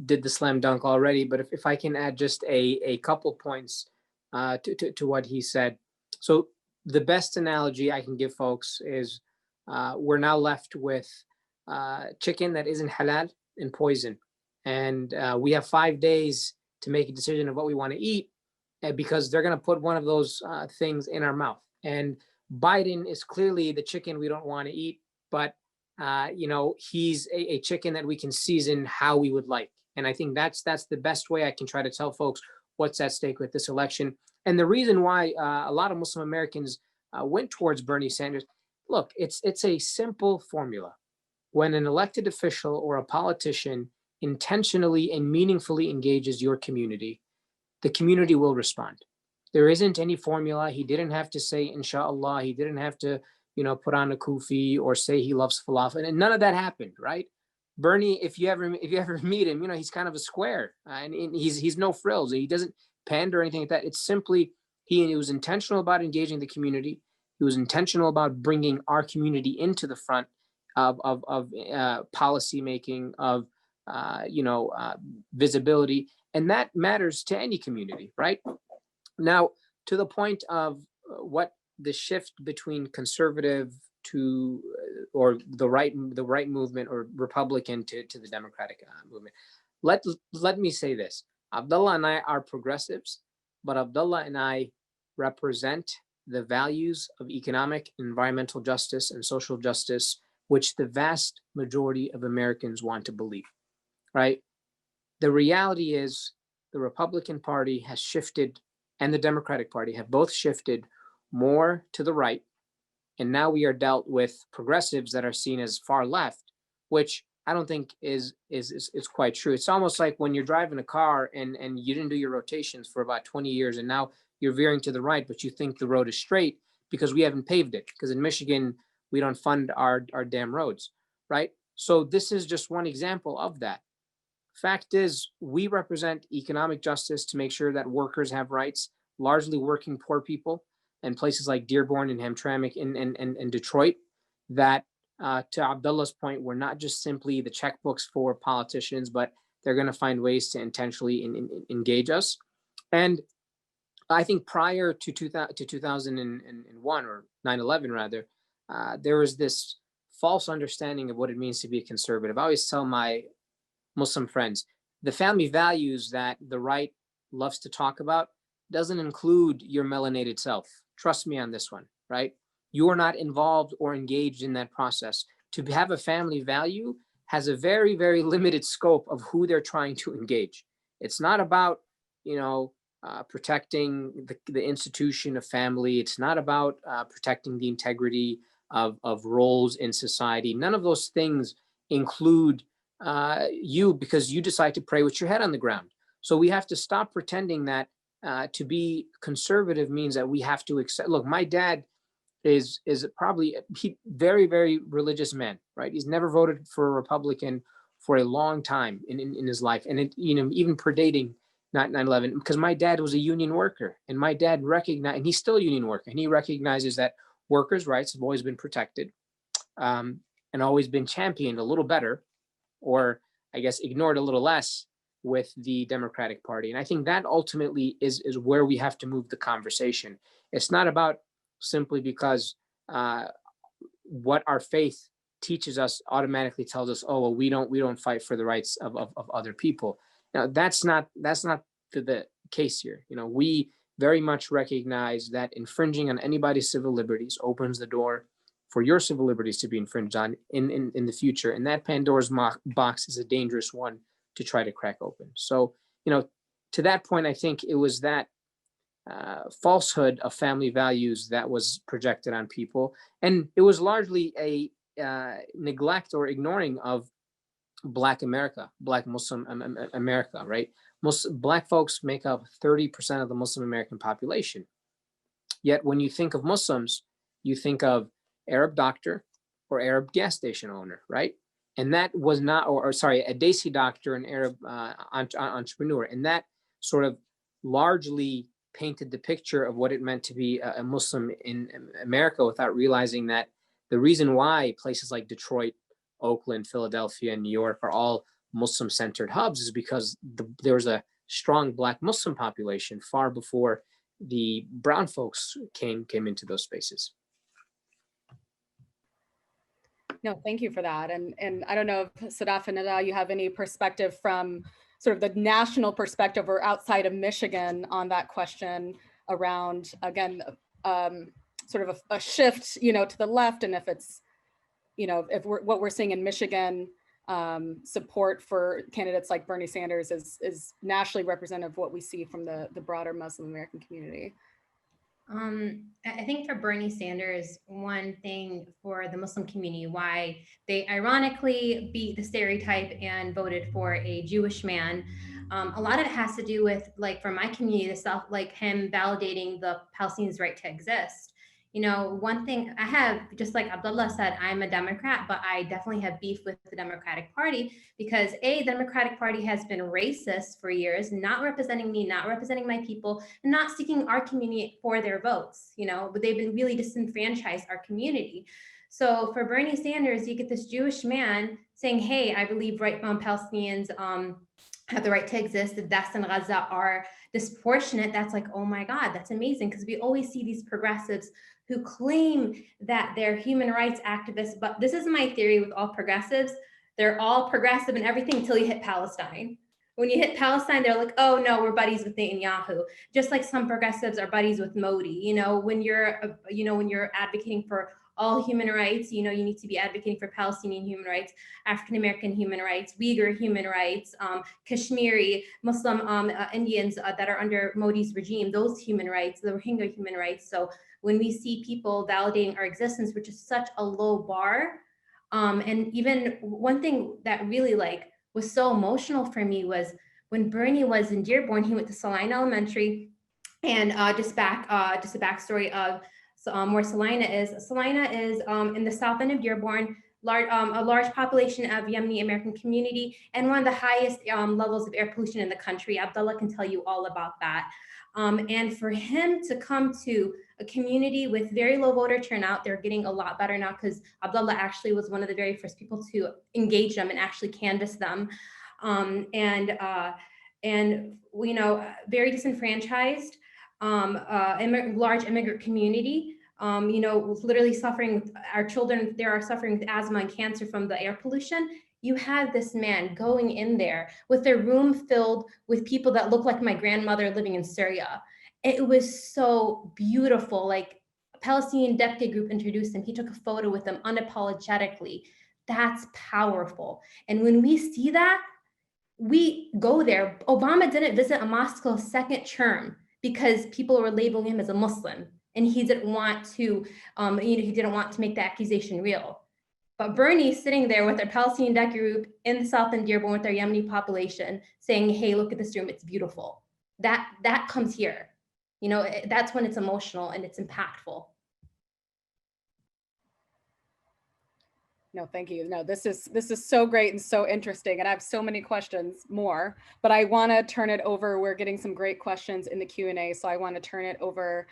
did the slam dunk already, but if I can add just a couple points to what he said. So the best analogy I can give folks is we're now left with chicken that isn't halal and poison. And we have 5 days to make a decision of what we want to eat. because they're going to put one of those things in our mouth. And Biden is clearly the chicken we don't want to eat, but he's a chicken that we can season how we would like. And I think that's the best way I can try to tell folks what's at stake with this election. And the reason why a lot of Muslim Americans went towards Bernie Sanders, look, it's a simple formula. When an elected official or a politician intentionally and meaningfully engages your community, the community will respond. There isn't any formula. He didn't have to say, inshallah. He didn't have to, put on a kufi or say he loves falafel. And none of that happened, right? Bernie, if you ever meet him, he's kind of a square, and he's no frills. He doesn't pander or anything like that. It's simply he was intentional about engaging the community. He was intentional about bringing our community into the front of policy making, of visibility, and that matters to any community, right? Now, to the point of what the shift between conservative to or the right movement or Republican to the Democratic movement. Let me say this. Abdullah and I are progressives, but Abdullah and I represent the values of economic, environmental justice, and social justice, which the vast majority of Americans want to believe, right? The reality is the Republican Party has shifted and the Democratic Party have both shifted more to the right. And now we are dealt with progressives that are seen as far left, which I don't think is quite true. It's almost like when you're driving a car and you didn't do your rotations for about 20 years and now you're veering to the right, but you think the road is straight because we haven't paved it. Because in Michigan, we don't fund our damn roads, right? So this is just one example of that. Fact is, we represent economic justice to make sure that workers have rights, largely working poor people, and places like Dearborn and Hamtramck and Detroit, that to Abdullah's point, we're not just simply the checkbooks for politicians, but they're going to find ways to intentionally engage us. And I think prior to 2001 or 9/11 rather, there was this false understanding of what it means to be a conservative. I always tell my Muslim friends, the family values that the right loves to talk about doesn't include your melanated self. Trust me on this one, right? You are not involved or engaged in that process. To have a family value has a very, very limited scope of who they're trying to engage. It's not about, protecting the institution of family. It's not about protecting the integrity of roles in society. None of those things include you because you decide to pray with your head on the ground. So we have to stop pretending that to be conservative means that we have to accept. Look, my dad is probably very, very religious man, right? He's never voted for a Republican for a long time in his life, and even predating 9/11, because my dad was a union worker, and my dad recognized, and he's still a union worker, and he recognizes that workers' rights have always been protected, and always been championed a little better, or I guess ignored a little less with the Democratic Party. And I think that ultimately is where we have to move the conversation. It's not about simply because what our faith teaches us automatically tells us, oh, well, we don't fight for the rights of other people. Now, that's not the case here. We very much recognize that infringing on anybody's civil liberties opens the door for your civil liberties to be infringed on in the future. And that Pandora's box is a dangerous one to try to crack open. So, to that point, I think it was that falsehood of family values that was projected on people. And it was largely a neglect or ignoring of Black America, Black Muslim America, right? Black folks make up 30% of the Muslim American population. Yet when you think of Muslims, you think of Arab doctor or Arab gas station owner, right? And that was not, or sorry, a Desi doctor, an Arab entrepreneur. And that sort of largely painted the picture of what it meant to be a Muslim in America, without realizing that the reason why places like Detroit, Oakland, Philadelphia, and New York are all Muslim-centered hubs is because there was a strong Black Muslim population far before the brown folks came into those spaces. No, thank you for that. And I don't know if Sadaf and Nada, you have any perspective from sort of the national perspective or outside of Michigan on that question around, again, sort of a shift, you know, to the left, and if it's, you know, if what we're seeing in Michigan, support for candidates like Bernie Sanders is nationally representative of what we see from the broader Muslim American community. I think for Bernie Sanders, one thing for the Muslim community, why they ironically beat the stereotype and voted for a Jewish man, a lot of it has to do with, like, for my community, the South, like him validating the Palestinians' right to exist. You know, one thing I have, just like Abdullah said, I'm a Democrat, but I definitely have beef with the Democratic Party because the Democratic Party has been racist for years, not representing me, not representing my people, and not seeking our community for their votes. You know, but they've been really disenfranchised our community. So for Bernie Sanders, you get this Jewish man saying, hey, I believe Palestinians have the right to exist, the deaths in Gaza are disproportionate. That's like, oh my God, that's amazing. Because we always see these progressives who claim that they're human rights activists, but this is my theory with all progressives. They're all progressive and everything until you hit Palestine. When you hit Palestine, they're like, oh no, we're buddies with Netanyahu. Just like some progressives are buddies with Modi. You know, when you're advocating for all human rights, you know, you need to be advocating for Palestinian human rights, African-American human rights, Uyghur human rights, Kashmiri, Muslim Indians that are under Modi's regime, those human rights, the Rohingya human rights. So when we see people validating our existence, which is such a low bar, and even one thing that really was so emotional for me was when Bernie was in Dearborn, he went to Salina Elementary, and just a backstory of where Salina is. Salina is in the south end of Dearborn, a large population of Yemeni American community, and one of the highest levels of air pollution in the country. Abdullah can tell you all about that. And for him to come to a community with very low voter turnout, they're getting a lot better now because Abdullah actually was one of the very first people to engage them and actually canvass them. And you know, very disenfranchised, large immigrant community. You know, literally suffering with our children, they are suffering with asthma and cancer from the air pollution. You have this man going in there with a room filled with people that look like my grandmother living in Syria. It was so beautiful. Like, a Palestinian deputy group introduced him. He took a photo with them unapologetically. That's powerful. And when we see that, we go there. Obama didn't visit a mosque till second term because people were labeling him as a Muslim. And he didn't want to, he didn't want to make the accusation real. But Bernie's sitting there with their Palestinian DECA group in the South End Dearborn with their Yemeni population saying, hey, look at this room, it's beautiful. That comes here. You know, that's when it's emotional and it's impactful. No, thank you. No, this is so great and so interesting. And I have so many questions more, but I want to turn it over. We're getting some great questions in the Q&A. So I want to turn it over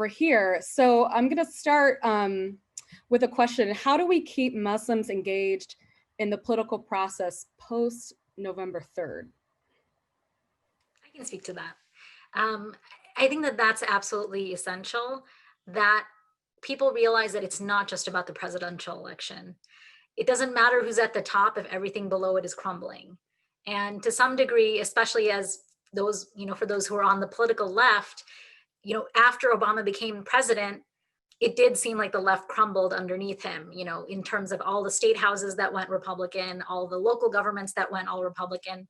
here. So I'm going to start with a question. How do we keep Muslims engaged in the political process post November 3rd? I can speak to that. I think that that's absolutely essential, that people realize that it's not just about the presidential election. It doesn't matter who's at the top if everything below it is crumbling. And to some degree, especially as those, you know, for those who are on the political left, you know, after Obama became president, it did seem like the left crumbled underneath him, you know, in terms of all the state houses that went Republican, all the local governments that went all Republican.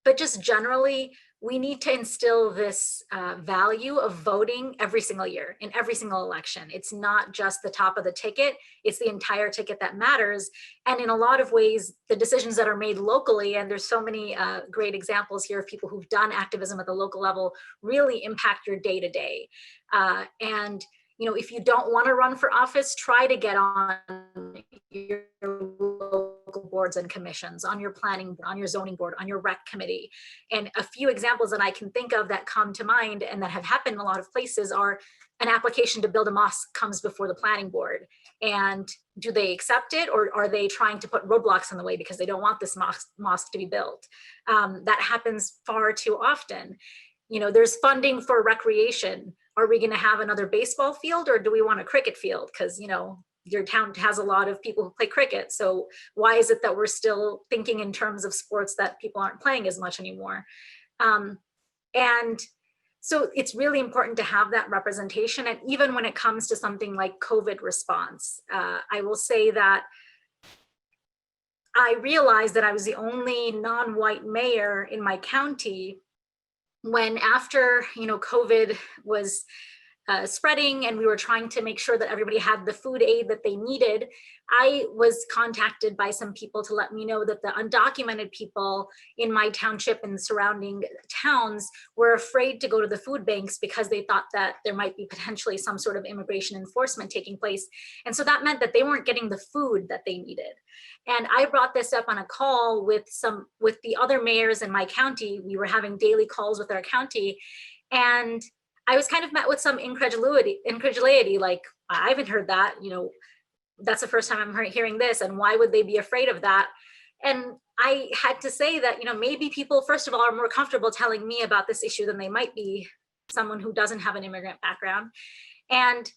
But just generally, we need to instill this value of voting every single year, in every single election. It's not just the top of the ticket, it's the entire ticket that matters. And in a lot of ways, the decisions that are made locally, and there's so many great examples here of people who've done activism at the local level, really impact your day-to-day. And you know, if you don't want to run for office, try to get on your local boards and commissions, on your planning, on your zoning board, on your rec committee. And a few examples that I can think of that come to mind and that have happened in a lot of places are an application to build a mosque comes before the planning board. And do they accept it, or are they trying to put roadblocks in the way because they don't want this mosque to be built? That happens far too often. You know, there's funding for recreation. Are we going to have another baseball field, or do we want a cricket field? Because, you know, your town has a lot of people who play cricket. So why is it that we're still thinking in terms of sports that people aren't playing as much anymore? And so it's really important to have that representation. And even when it comes to something like COVID response, I will say that I realized that I was the only non-white mayor in my county when, after, you know, COVID was spreading and we were trying to make sure that everybody had the food aid that they needed, I was contacted by some people to let me know that the undocumented people in my township and surrounding towns were afraid to go to the food banks because they thought that there might be potentially some sort of immigration enforcement taking place. And so that meant that they weren't getting the food that they needed. And I brought this up on a call with the other mayors in my county. We were having daily calls with our county, and I was kind of met with some incredulity, like, I haven't heard that, you know, that's the first time I'm hearing this, and why would they be afraid of that? And I had to say that, you know, maybe people, first of all, are more comfortable telling me about this issue than they might be someone who doesn't have an immigrant background. And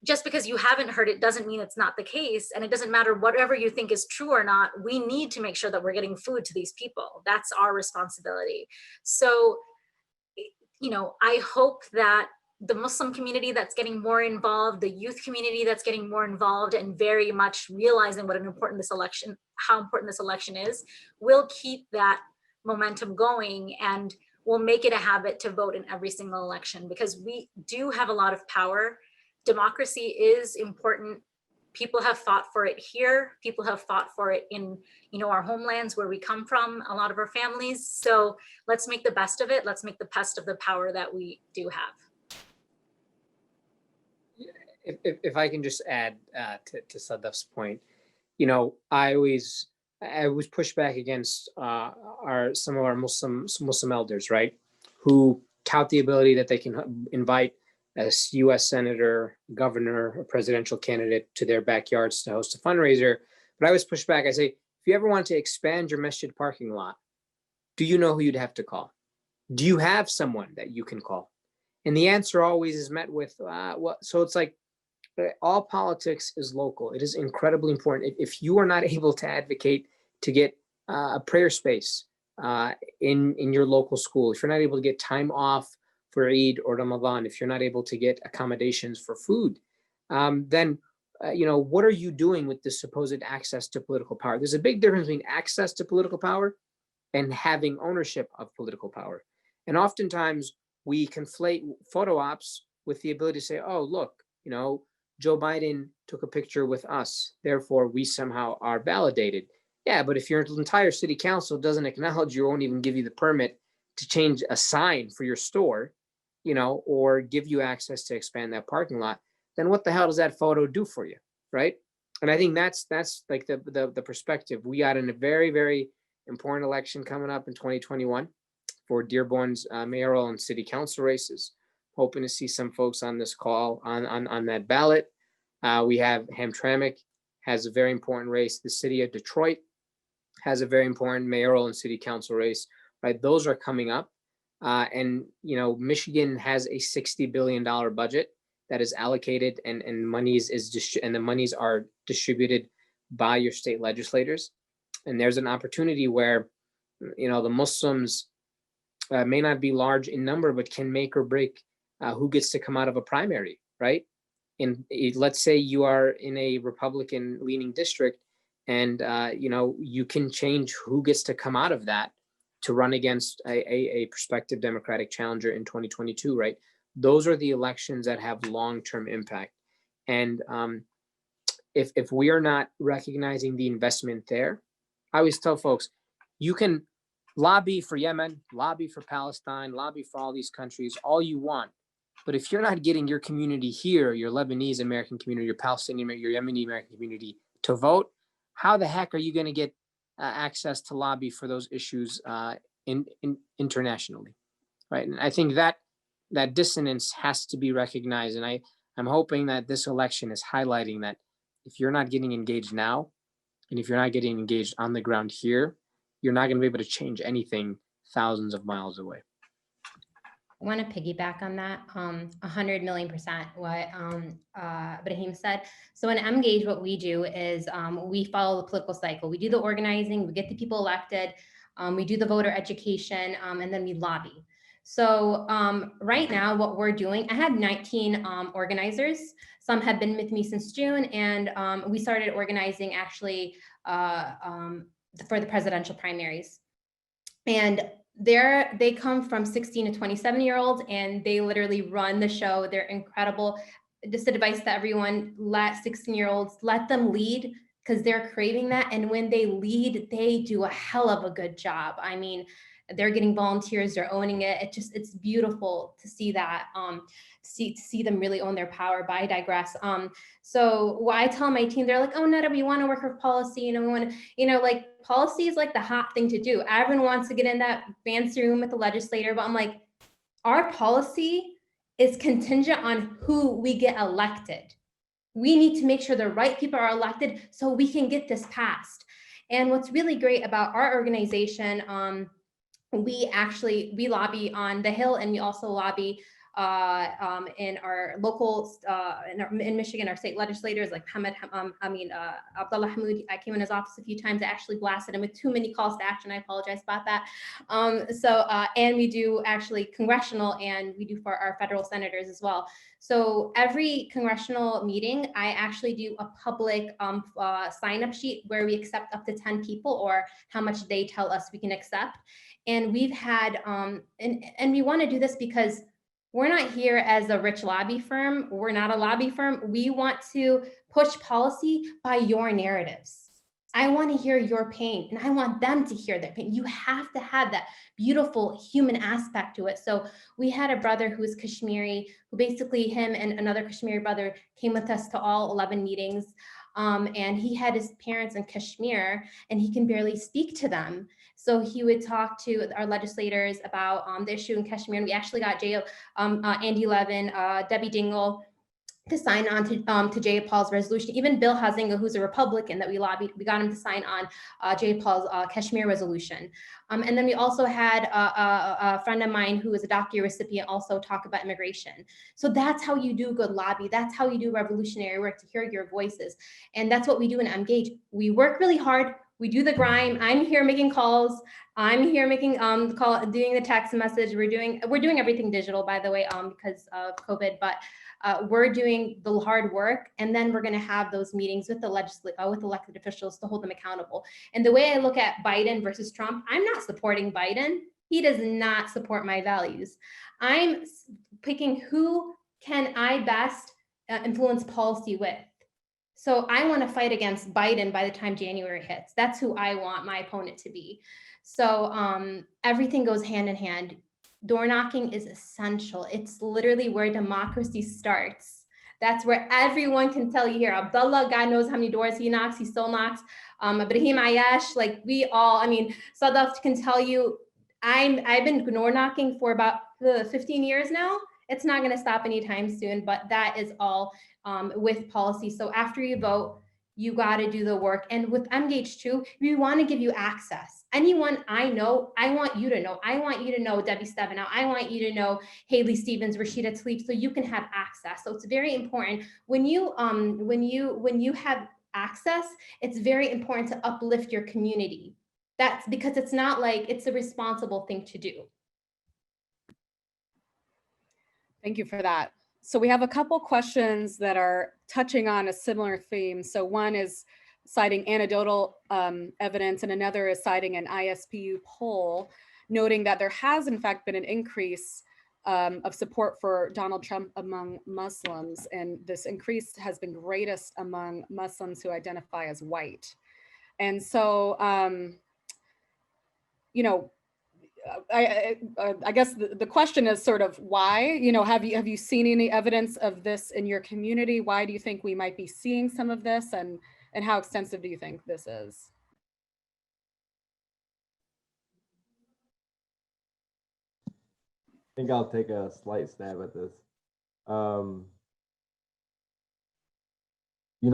just because you haven't heard it doesn't mean it's not the case. And it doesn't matter whatever you think is true or not, we need to make sure that we're getting food to these people. That's our responsibility. So, you know, I hope that the Muslim community that's getting more involved, the youth community that's getting more involved and very much realizing how important this election is, will keep that momentum going, and will make it a habit to vote in every single election, because we do have a lot of power. Democracy is important. People have fought for it here. People have fought for it in, you know, our homelands where we come from, a lot of our families. So let's make the best of it. Let's make the best of the power that we do have. If I can just add to Sadaf's point, you know, I was pushed back against some of our Muslim elders, right, who tout the ability that they can invite a U.S. senator, governor, or presidential candidate to their backyards to host a fundraiser. But I was pushed back. I say, if you ever want to expand your masjid parking lot, do you know who you'd have to call? Do you have someone that you can call? And the answer always is met with, well, so it's like, all politics is local. It is incredibly important. If you are not able to advocate to get a prayer space in your local school, if you're not able to get time off for Eid or Ramadan, if you're not able to get accommodations for food, then you know, what are you doing with this supposed access to political power? There's a big difference between access to political power and having ownership of political power. And oftentimes we conflate photo ops with the ability to say, oh, look, you know, Joe Biden took a picture with us, therefore we somehow are validated. Yeah, but if your entire city council doesn't acknowledge you, won't even give you the permit to change a sign for your store, you know, or give you access to expand that parking lot, then what the hell does that photo do for you, right? And I think that's like the perspective. We got in a very, very important election coming up in 2021 for Dearborn's mayoral and city council races. Hoping to see some folks on this call on that ballot. We have Hamtramck has a very important race. The city of Detroit has a very important mayoral and city council race, right? Those are coming up. And, you know, Michigan has a $60 billion budget that is allocated, and the monies are distributed by your state legislators. And there's an opportunity where, you know, the Muslims may not be large in number, but can make or break who gets to come out of a primary, right? And let's say you are in a Republican leaning district, and you know, you can change who gets to come out of that to run against a prospective Democratic challenger in 2022, right? Those are the elections that have long-term impact. And if we are not recognizing the investment there, I always tell folks, you can lobby for Yemen, lobby for Palestine, lobby for all these countries, all you want. But if you're not getting your community here, your Lebanese American community, your Palestinian, your Yemeni American community to vote, how the heck are you going to get access to lobby for those issues internationally, right? And I think that dissonance has to be recognized. And I'm hoping that this election is highlighting that if you're not getting engaged now, and if you're not getting engaged on the ground here, you're not going to be able to change anything thousands of miles away. I want to piggyback on that 100 million% what Brahim said. So in Engage, what we do is we follow the political cycle. We do the organizing, we get the people elected, we do the voter education, and then we lobby. So right now, what we're doing, I had 19 organizers. Some have been with me since June, and we started organizing actually for the presidential primaries. And they come from 16 to 27-year-olds, and they literally run the show. They're incredible. Just advice to everyone, let 16-year-olds, let them lead, because they're craving that. And when they lead, they do a hell of a good job. I mean, they're getting volunteers, they're owning it. It's beautiful to see that, see them really own their power. But I digress. So what I tell my team, they're like, oh, Netta, we want to work with policy, we want to, like policy is like the hot thing to do. Everyone wants to get in that fancy room with the legislator, but I'm like, our policy is contingent on who we get elected. We need to make sure the right people are elected so we can get this passed. And what's really great about our organization, we lobby on the Hill, and we also lobby in our local, in Michigan, our state legislators like Abdullah Hamoud. I came in his office a few times. I actually blasted him with too many calls to action. I apologize about that. And we do actually congressional, and we do for our federal senators as well. So every congressional meeting, I actually do a public sign-up sheet where we accept up to 10 people, or how much they tell us we can accept. And we've had, and we want to do this because we're not here as a rich lobby firm. We're not a lobby firm. We want to push policy by your narratives. I want to hear your pain, and I want them to hear their pain. You have to have that beautiful human aspect to it. So we had a brother who was Kashmiri, who basically, him and another Kashmiri brother came with us to all 11 meetings. And he had his parents in Kashmir, and he can barely speak to them. So he would talk to our legislators about the issue in Kashmir. And we actually got Andy Levin, Debbie Dingell, to sign on to Jay Paul's resolution. Even Bill Huizenga, who's a Republican that we lobbied, we got him to sign on Jay Paul's Kashmir resolution. And then we also had a friend of mine who is a DACA recipient also talk about immigration. So that's how you do good lobby. That's how you do revolutionary work, to hear your voices. And that's what we do in Engage. We work really hard. We do the grind. I'm here making calls. I'm here making doing the text message. We're doing everything digital, by the way, because of COVID. But we're doing the hard work, and then we're going to have those meetings with the with elected officials to hold them accountable. And the way I look at Biden versus Trump, I'm not supporting Biden. He does not support my values. I'm picking who can I best influence policy with. So I want to fight against Biden by the time January hits. That's who I want my opponent to be. So everything goes hand in hand. Door knocking is essential. It's literally where democracy starts. That's where everyone can tell you here. Abdullah, God knows how many doors he knocks. He still knocks. Ibrahim, Aiyash, like we all, I mean, Sadaf can tell you, I've been door knocking for about 15 years now. It's not going to stop anytime soon, but that is all with policy. So after you vote, you got to do the work. And with Engage too, we want to give you access. Anyone I know, I want you to know. I want you to know Debbie Stabenow. I want you to know Haley Stevens, Rashida Tlaib, so you can have access. So it's very important when you have access. It's very important to uplift your community. That's because it's not like it's a responsible thing to do. Thank you for that. So we have a couple questions that are touching on a similar theme. So one is citing anecdotal evidence, and another is citing an ISPU poll, noting that there has in fact been an increase of support for Donald Trump among Muslims. And this increase has been greatest among Muslims who identify as white. And so, I guess the question is sort of why, have you seen any evidence of this in your community? Why do you think we might be seeing some of this, and how extensive do you think this is? I think I'll take a slight stab at this.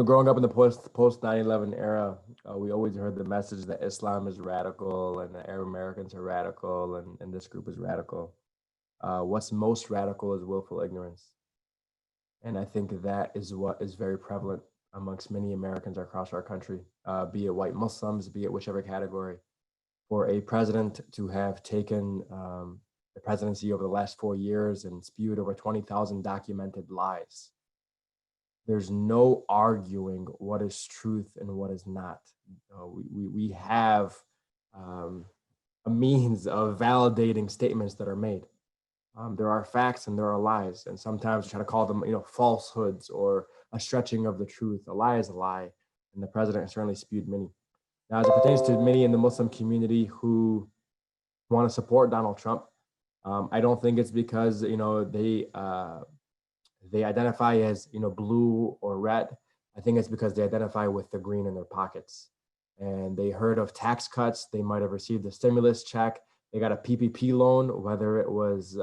Growing up in the post 9/11 era, we always heard the message that Islam is radical and the Arab Americans are radical and this group is radical. what's most radical is willful ignorance. And I think that is what is very prevalent amongst many Americans across our country, be it white Muslims, be it whichever category. For a president to have taken the presidency over the last 4 years and spewed over 20,000 documented lies, there's no arguing what is truth and what is not. We have a means of validating statements that are made. There are facts and there are lies, and sometimes we try to call them, falsehoods or a stretching of the truth. A lie is a lie, and the president certainly spewed many. Now, as it pertains to many in the Muslim community who want to support Donald Trump, I don't think it's because they identify as blue or red. I think it's because they identify with the green in their pockets, and they heard of tax cuts. They might have received a stimulus check. They got a PPP loan, whether it was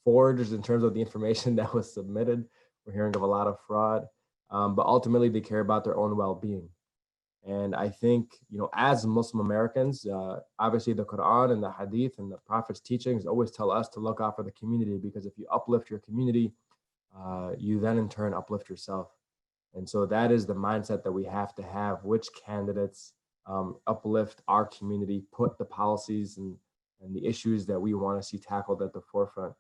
forged in terms of the information that was submitted. We're hearing of a lot of fraud, but ultimately they care about their own well-being. And I think, as Muslim Americans, obviously the Quran and the Hadith and the Prophet's teachings always tell us to look out for the community, because if you uplift your community, you then in turn uplift yourself. And so that is the mindset that we have to have. Which candidates uplift our community, put the policies and the issues that we want to see tackled at the forefront.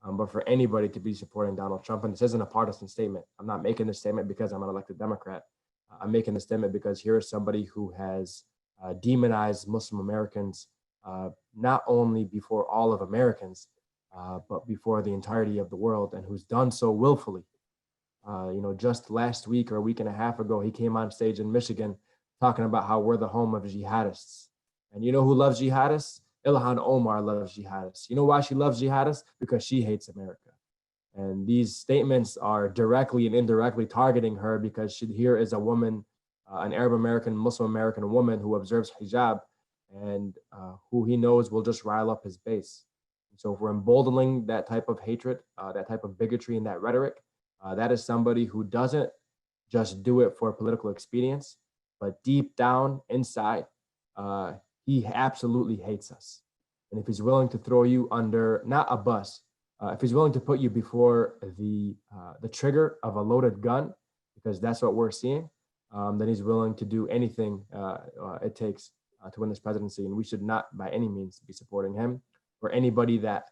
But for anybody to be supporting Donald Trump, and this isn't a partisan statement. I'm not making this statement because I'm an elected Democrat. I'm making this statement because here is somebody who has demonized Muslim Americans, not only before all of Americans, but before the entirety of the world, and who's done so willfully. Just last week or a week and a half ago, he came on stage in Michigan talking about how we're the home of jihadists. And you know who loves jihadists? Ilhan Omar loves jihadists. You know why she loves jihadists? Because she hates America. And these statements are directly and indirectly targeting her, because here is a woman, an Arab American, Muslim American woman who observes hijab, and who he knows will just rile up his base. So if we're emboldening that type of hatred, that type of bigotry and that rhetoric, that is somebody who doesn't just do it for political expedience, but deep down inside, he absolutely hates us. And if he's willing to throw you under, not a bus, if he's willing to put you before the trigger of a loaded gun, because that's what we're seeing, then he's willing to do anything it takes to win this presidency. And we should not by any means be supporting him or anybody that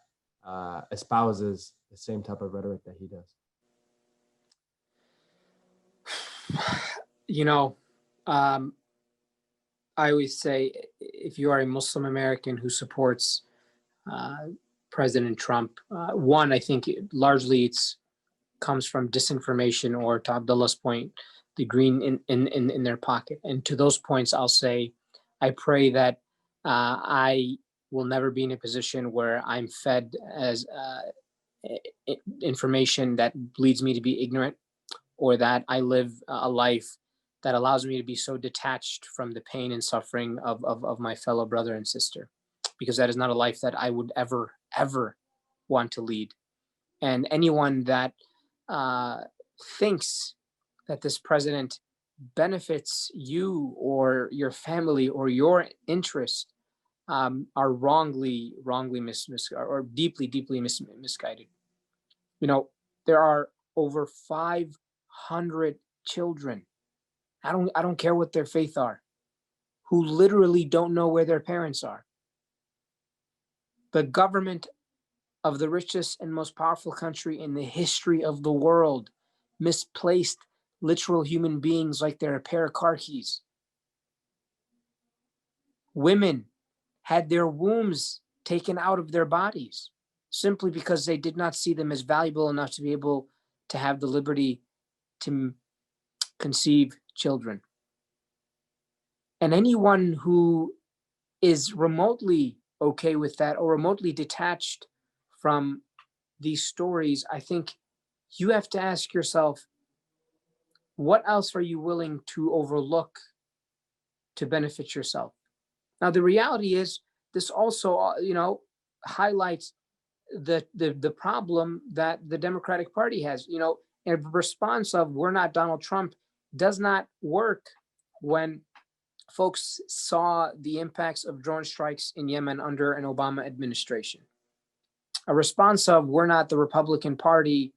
espouses the same type of rhetoric that he does. I always say, if you are a Muslim American who supports President Trump, one, I think largely it's comes from disinformation, or to Abdullah's point, the green in their pocket. And to those points, I'll say, I pray that I will never be in a position where I'm fed as information that leads me to be ignorant, or that I live a life that allows me to be so detached from the pain and suffering of my fellow brother and sister, because that is not a life that I would ever want to lead. And anyone that thinks that this president benefits you or your family or your interest are wrongly or deeply misguided. There are over 500 children, I don't care what their faith are, who literally don't know where their parents are. The government of the richest and most powerful country in the history of the world misplaced literal human beings like they're a pair of car keys. Women had their wombs taken out of their bodies simply because they did not see them as valuable enough to be able to have the liberty to conceive children. And anyone who is remotely okay with that or remotely detached from these stories, I think you have to ask yourself, what else are you willing to overlook to benefit yourself? Now, the reality is this also, highlights the problem that the Democratic Party has. A response of "we're not Donald Trump" does not work when folks saw the impacts of drone strikes in Yemen under an Obama administration. A response of "we're not the Republican Party"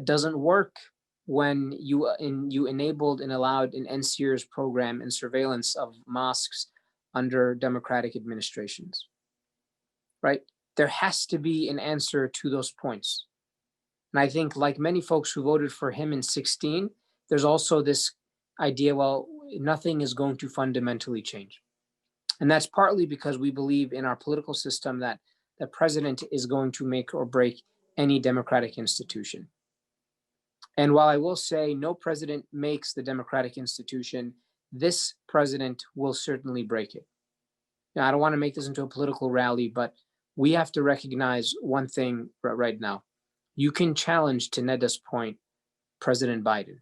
doesn't work when you enabled and allowed an NSEERS program and surveillance of mosques under Democratic administrations, right? There has to be an answer to those points. And I think, like many folks who voted for him in 2016, there's also this idea, well, nothing is going to fundamentally change. And that's partly because we believe in our political system that the president is going to make or break any democratic institution. And while I will say no president makes the democratic institution, this president will certainly break it. Now, I don't want to make this into a political rally, but we have to recognize one thing right now. You can challenge, to Neda's point, President Biden.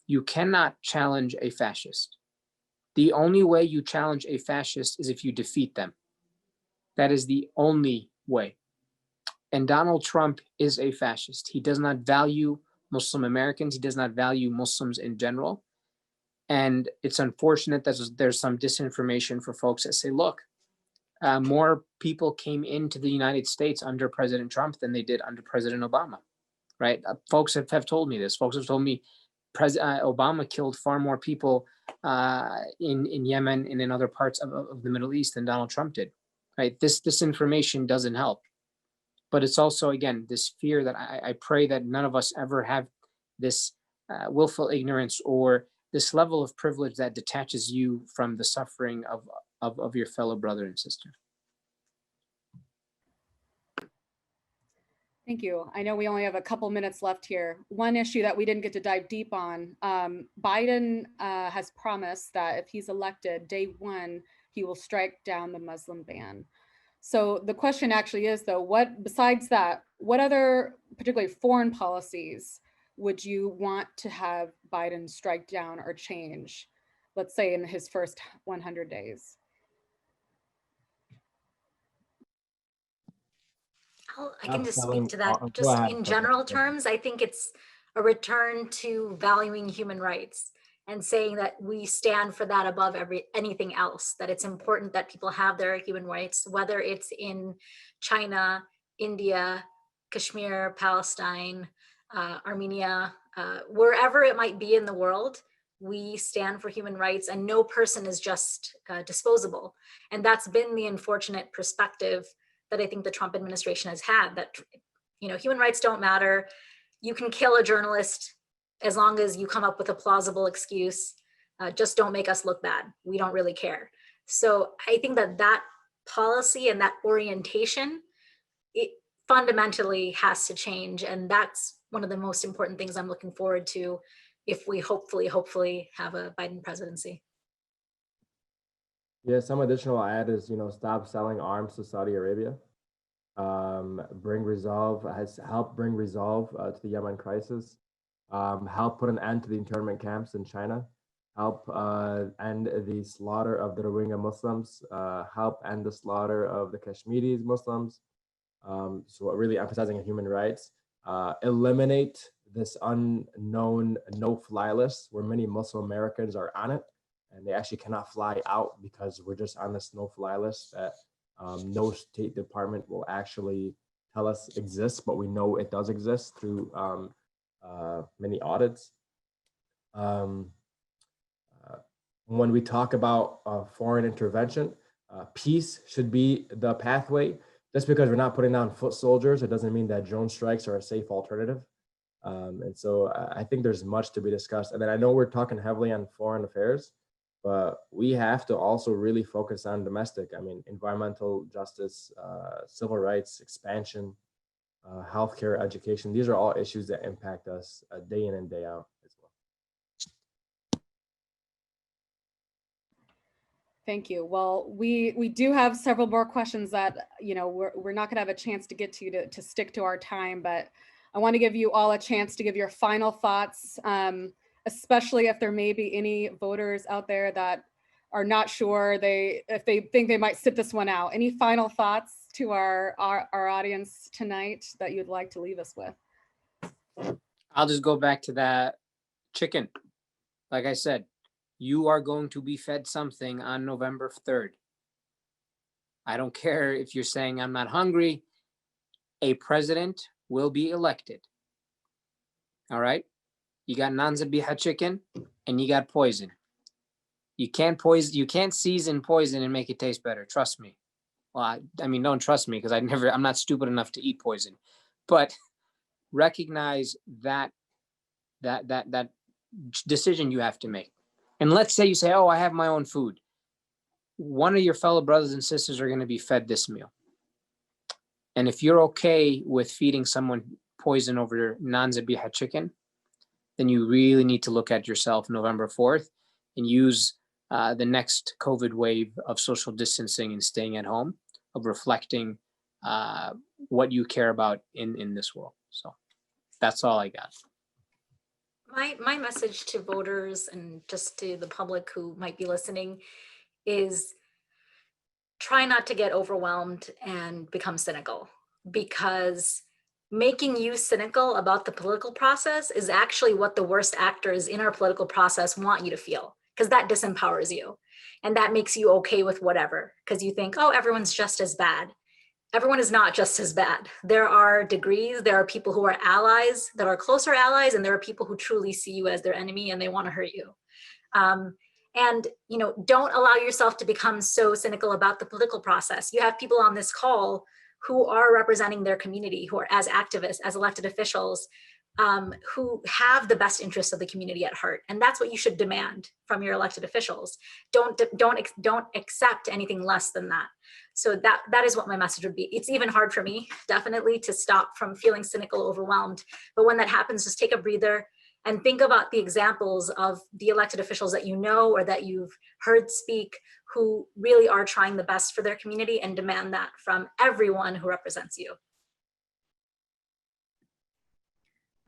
You cannot challenge a fascist. The only way you challenge a fascist is if you defeat them. That is the only way. And Donald Trump is a fascist. He does not value Muslim Americans. He does not value Muslims in general. And it's unfortunate that there's some disinformation for folks that say, look, more people came into the United States under President Trump than they did under President Obama, right? Folks have told me this. Folks have told me President Obama killed far more people in Yemen and in other parts of the Middle East than Donald Trump did, right? This information doesn't help. But it's also, again, this fear that I pray that none of us ever have this willful ignorance or this level of privilege that detaches you from the suffering of your fellow brother and sister. Thank you. I know we only have a couple minutes left here. One issue that we didn't get to dive deep on, Biden has promised that if he's elected, day one, he will strike down the Muslim ban. So the question actually is, though, what besides that, what other particularly foreign policies would you want to have Biden strike down or change, let's say in his first 100 days? I can just speak to that. Just in general terms, I think it's a return to valuing human rights and saying that we stand for that above anything else, that it's important that people have their human rights, whether it's in China, India, Kashmir, Palestine, Armenia, wherever it might be in the world. We stand for human rights and no person is just disposable. And that's been the unfortunate perspective that I think the Trump administration has had, that, you know, human rights don't matter. You can kill a journalist as long as you come up with a plausible excuse. Just don't make us look bad. We don't really care. So I think that policy and that orientation, it fundamentally has to change. And that's one of the most important things I'm looking forward to if we hopefully have a Biden presidency. Yeah, some additional add is, stop selling arms to Saudi Arabia. Help bring resolve to the Yemen crisis. Help put an end to the internment camps in China. Help end the slaughter of the Rohingya Muslims. Help end the slaughter of the Kashmiri Muslims. So really emphasizing human rights. Eliminate this unknown no-fly list where many Muslim Americans are on it, and they actually cannot fly out because we're just on this no-fly list that no State Department will actually tell us exists, but we know it does exist through many audits. When we talk about foreign intervention, peace should be the pathway. Just because we're not putting down foot soldiers, it doesn't mean that drone strikes are a safe alternative. And so I think there's much to be discussed. And then I know we're talking heavily on foreign affairs, but we have to also really focus on domestic. I mean, environmental justice, civil rights, expansion, healthcare, education. These are all issues that impact us day in and day out as well. Thank you. Well, we do have several more questions that, we're not going to have a chance to get to stick to our time, but I want to give you all a chance to give your final thoughts, especially if there may be any voters out there that are not sure if they think they might sit this one out. Any final thoughts to our audience tonight that you'd like to leave us with? I'll just go back to that chicken. Like I said, you are going to be fed something on November 3rd. I don't care if you're saying I'm not hungry. a president will be elected. All right. You got nanzabiha chicken and you got poison. You can't season poison and make it taste better. Trust me. Well, I mean, don't trust me because I'm not stupid enough to eat poison, but recognize that decision you have to make. And let's say you say, oh, I have my own food. One of your fellow brothers and sisters are going to be fed this meal. And if you're okay with feeding someone poison over nanzabiha chicken, then you really need to look at yourself November 4th and use the next COVID wave of social distancing and staying at home, of reflecting what you care about in this world. So that's all I got. My message to voters and just to the public who might be listening is try not to get overwhelmed and become cynical, because making you cynical about the political process is actually what the worst actors in our political process want you to feel, because that disempowers you and that makes you okay with whatever, because you think, oh, everyone's just as bad. Everyone is not just as bad. There are degrees, there are people who are allies, that are closer allies, and there are people who truly see you as their enemy and they want to hurt you. And don't allow yourself to become so cynical about the political process. You have people on this call who are representing their community, who are as activists, as elected officials, who have the best interests of the community at heart. And that's what you should demand from your elected officials. Don't accept anything less than that. So that is what my message would be. It's even hard for me, definitely, to stop from feeling cynical, overwhelmed. But when that happens, just take a breather and think about the examples of the elected officials that you know or that you've heard speak, who really are trying the best for their community, and demand that from everyone who represents you.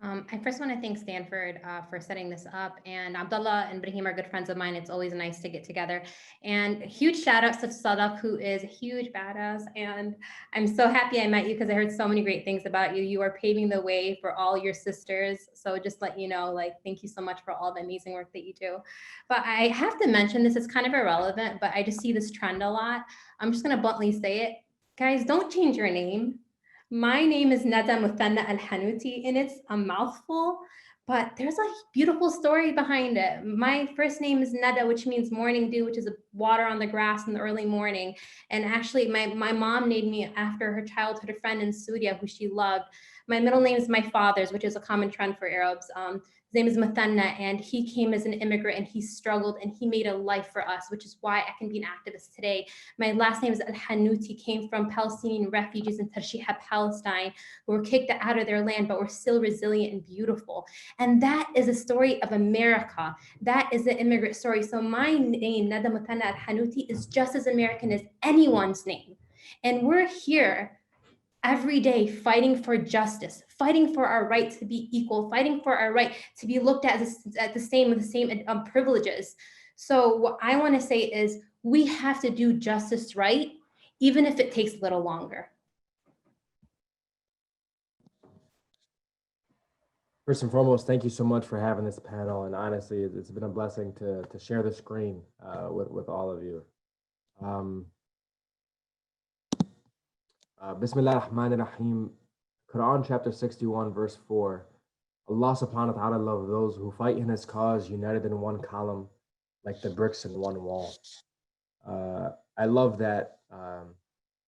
I first want to thank Stanford for setting this up, and Abdullah and Brahim are good friends of mine. It's always nice to get together. And huge shout outs to Sadaf, who is a huge badass. And I'm so happy I met you because I heard so many great things about you. You are paving the way for all your sisters. So just let you know, thank you so much for all the amazing work that you do. But I have to mention this, is kind of irrelevant, but I just see this trend a lot. I'm just going to bluntly say it. Guys, don't change your name. My name is Nada Muthanna Al-Hanuti, and it's a mouthful, but there's a beautiful story behind it. My first name is Nada, which means morning dew, which is water on the grass in the early morning. And actually, my mom named me after her childhood friend in Syria, who she loved. My middle name is my father's, which is a common trend for Arabs. His name is Muthanna, and he came as an immigrant, and he struggled, and he made a life for us, which is why I can be an activist today. My last name is Al-Hanuti, came from Palestinian refugees in Tarshiha, Palestine, who were kicked out of their land, but were still resilient and beautiful. And that is a story of America. That is the immigrant story. So my name, Nada Muthanna Al-Hanuti, is just as American as anyone's name. And we're here every day fighting for justice, fighting for our right to be equal, fighting for our right to be looked at the same privileges. So what I want to say is we have to do justice right, even if it takes a little longer. First and foremost, thank you so much for having this panel. And honestly, it's been a blessing to share the screen with all of you. Bismillah ar-Rahman ar-Rahim, Quran chapter 61, verse 4. Allah subhanahu wa ta'ala loves those who fight in his cause, united in one column, like the bricks in one wall. I love that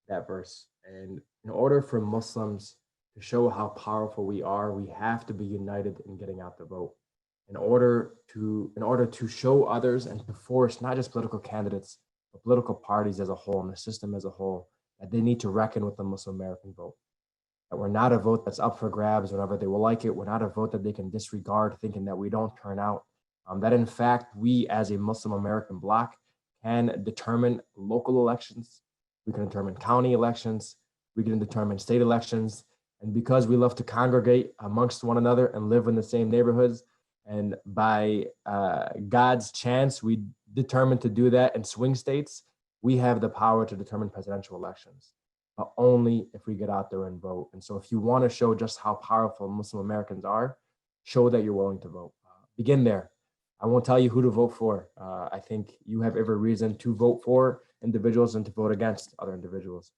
verse. And in order for Muslims to show how powerful we are, we have to be united in getting out the vote. In order to show others and to force not just political candidates, but political parties as a whole and the system as a whole, that they need to reckon with the Muslim American vote. That we're not a vote that's up for grabs whenever they will like it. We're not a vote that they can disregard, thinking that we don't turn out. That in fact, we as a Muslim American bloc can determine local elections. We can determine county elections. We can determine state elections. And because we love to congregate amongst one another and live in the same neighborhoods, and by God's chance, we determined to do that in swing states, we have the power to determine presidential elections, but only if we get out there and vote. And so if you want to show just how powerful Muslim Americans are, show that you're willing to vote. Begin there. I won't tell you who to vote for. I think you have every reason to vote for individuals and to vote against other individuals.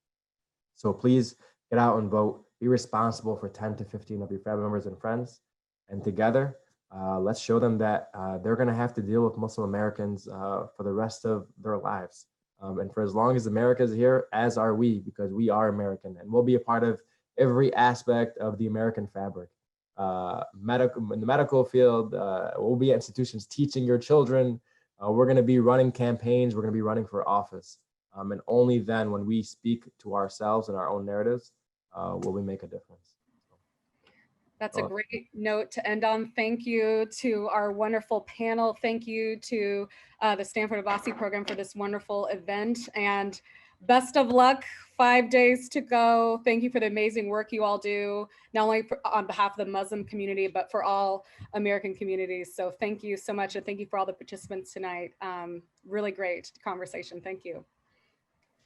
So please get out and vote. be responsible for 10 to 15 of your family members and friends. And together, let's show them that they're going to have to deal with Muslim Americans for the rest of their lives. And for as long as America is here, as are we, because we are American, and we'll be a part of every aspect of the American fabric. In the medical field, we'll be at institutions teaching your children. We're going to be running campaigns. We're going to be running for office. And only then, when we speak to ourselves and our own narratives, will we make a difference. That's a great note to end on. Thank you to our wonderful panel. Thank you to the Stanford Abbasi Program for this wonderful event, and best of luck. 5 days to go. Thank you for the amazing work you all do, not only on behalf of the Muslim community, but for all American communities. So thank you so much. And thank you for all the participants tonight. Really great conversation. Thank you.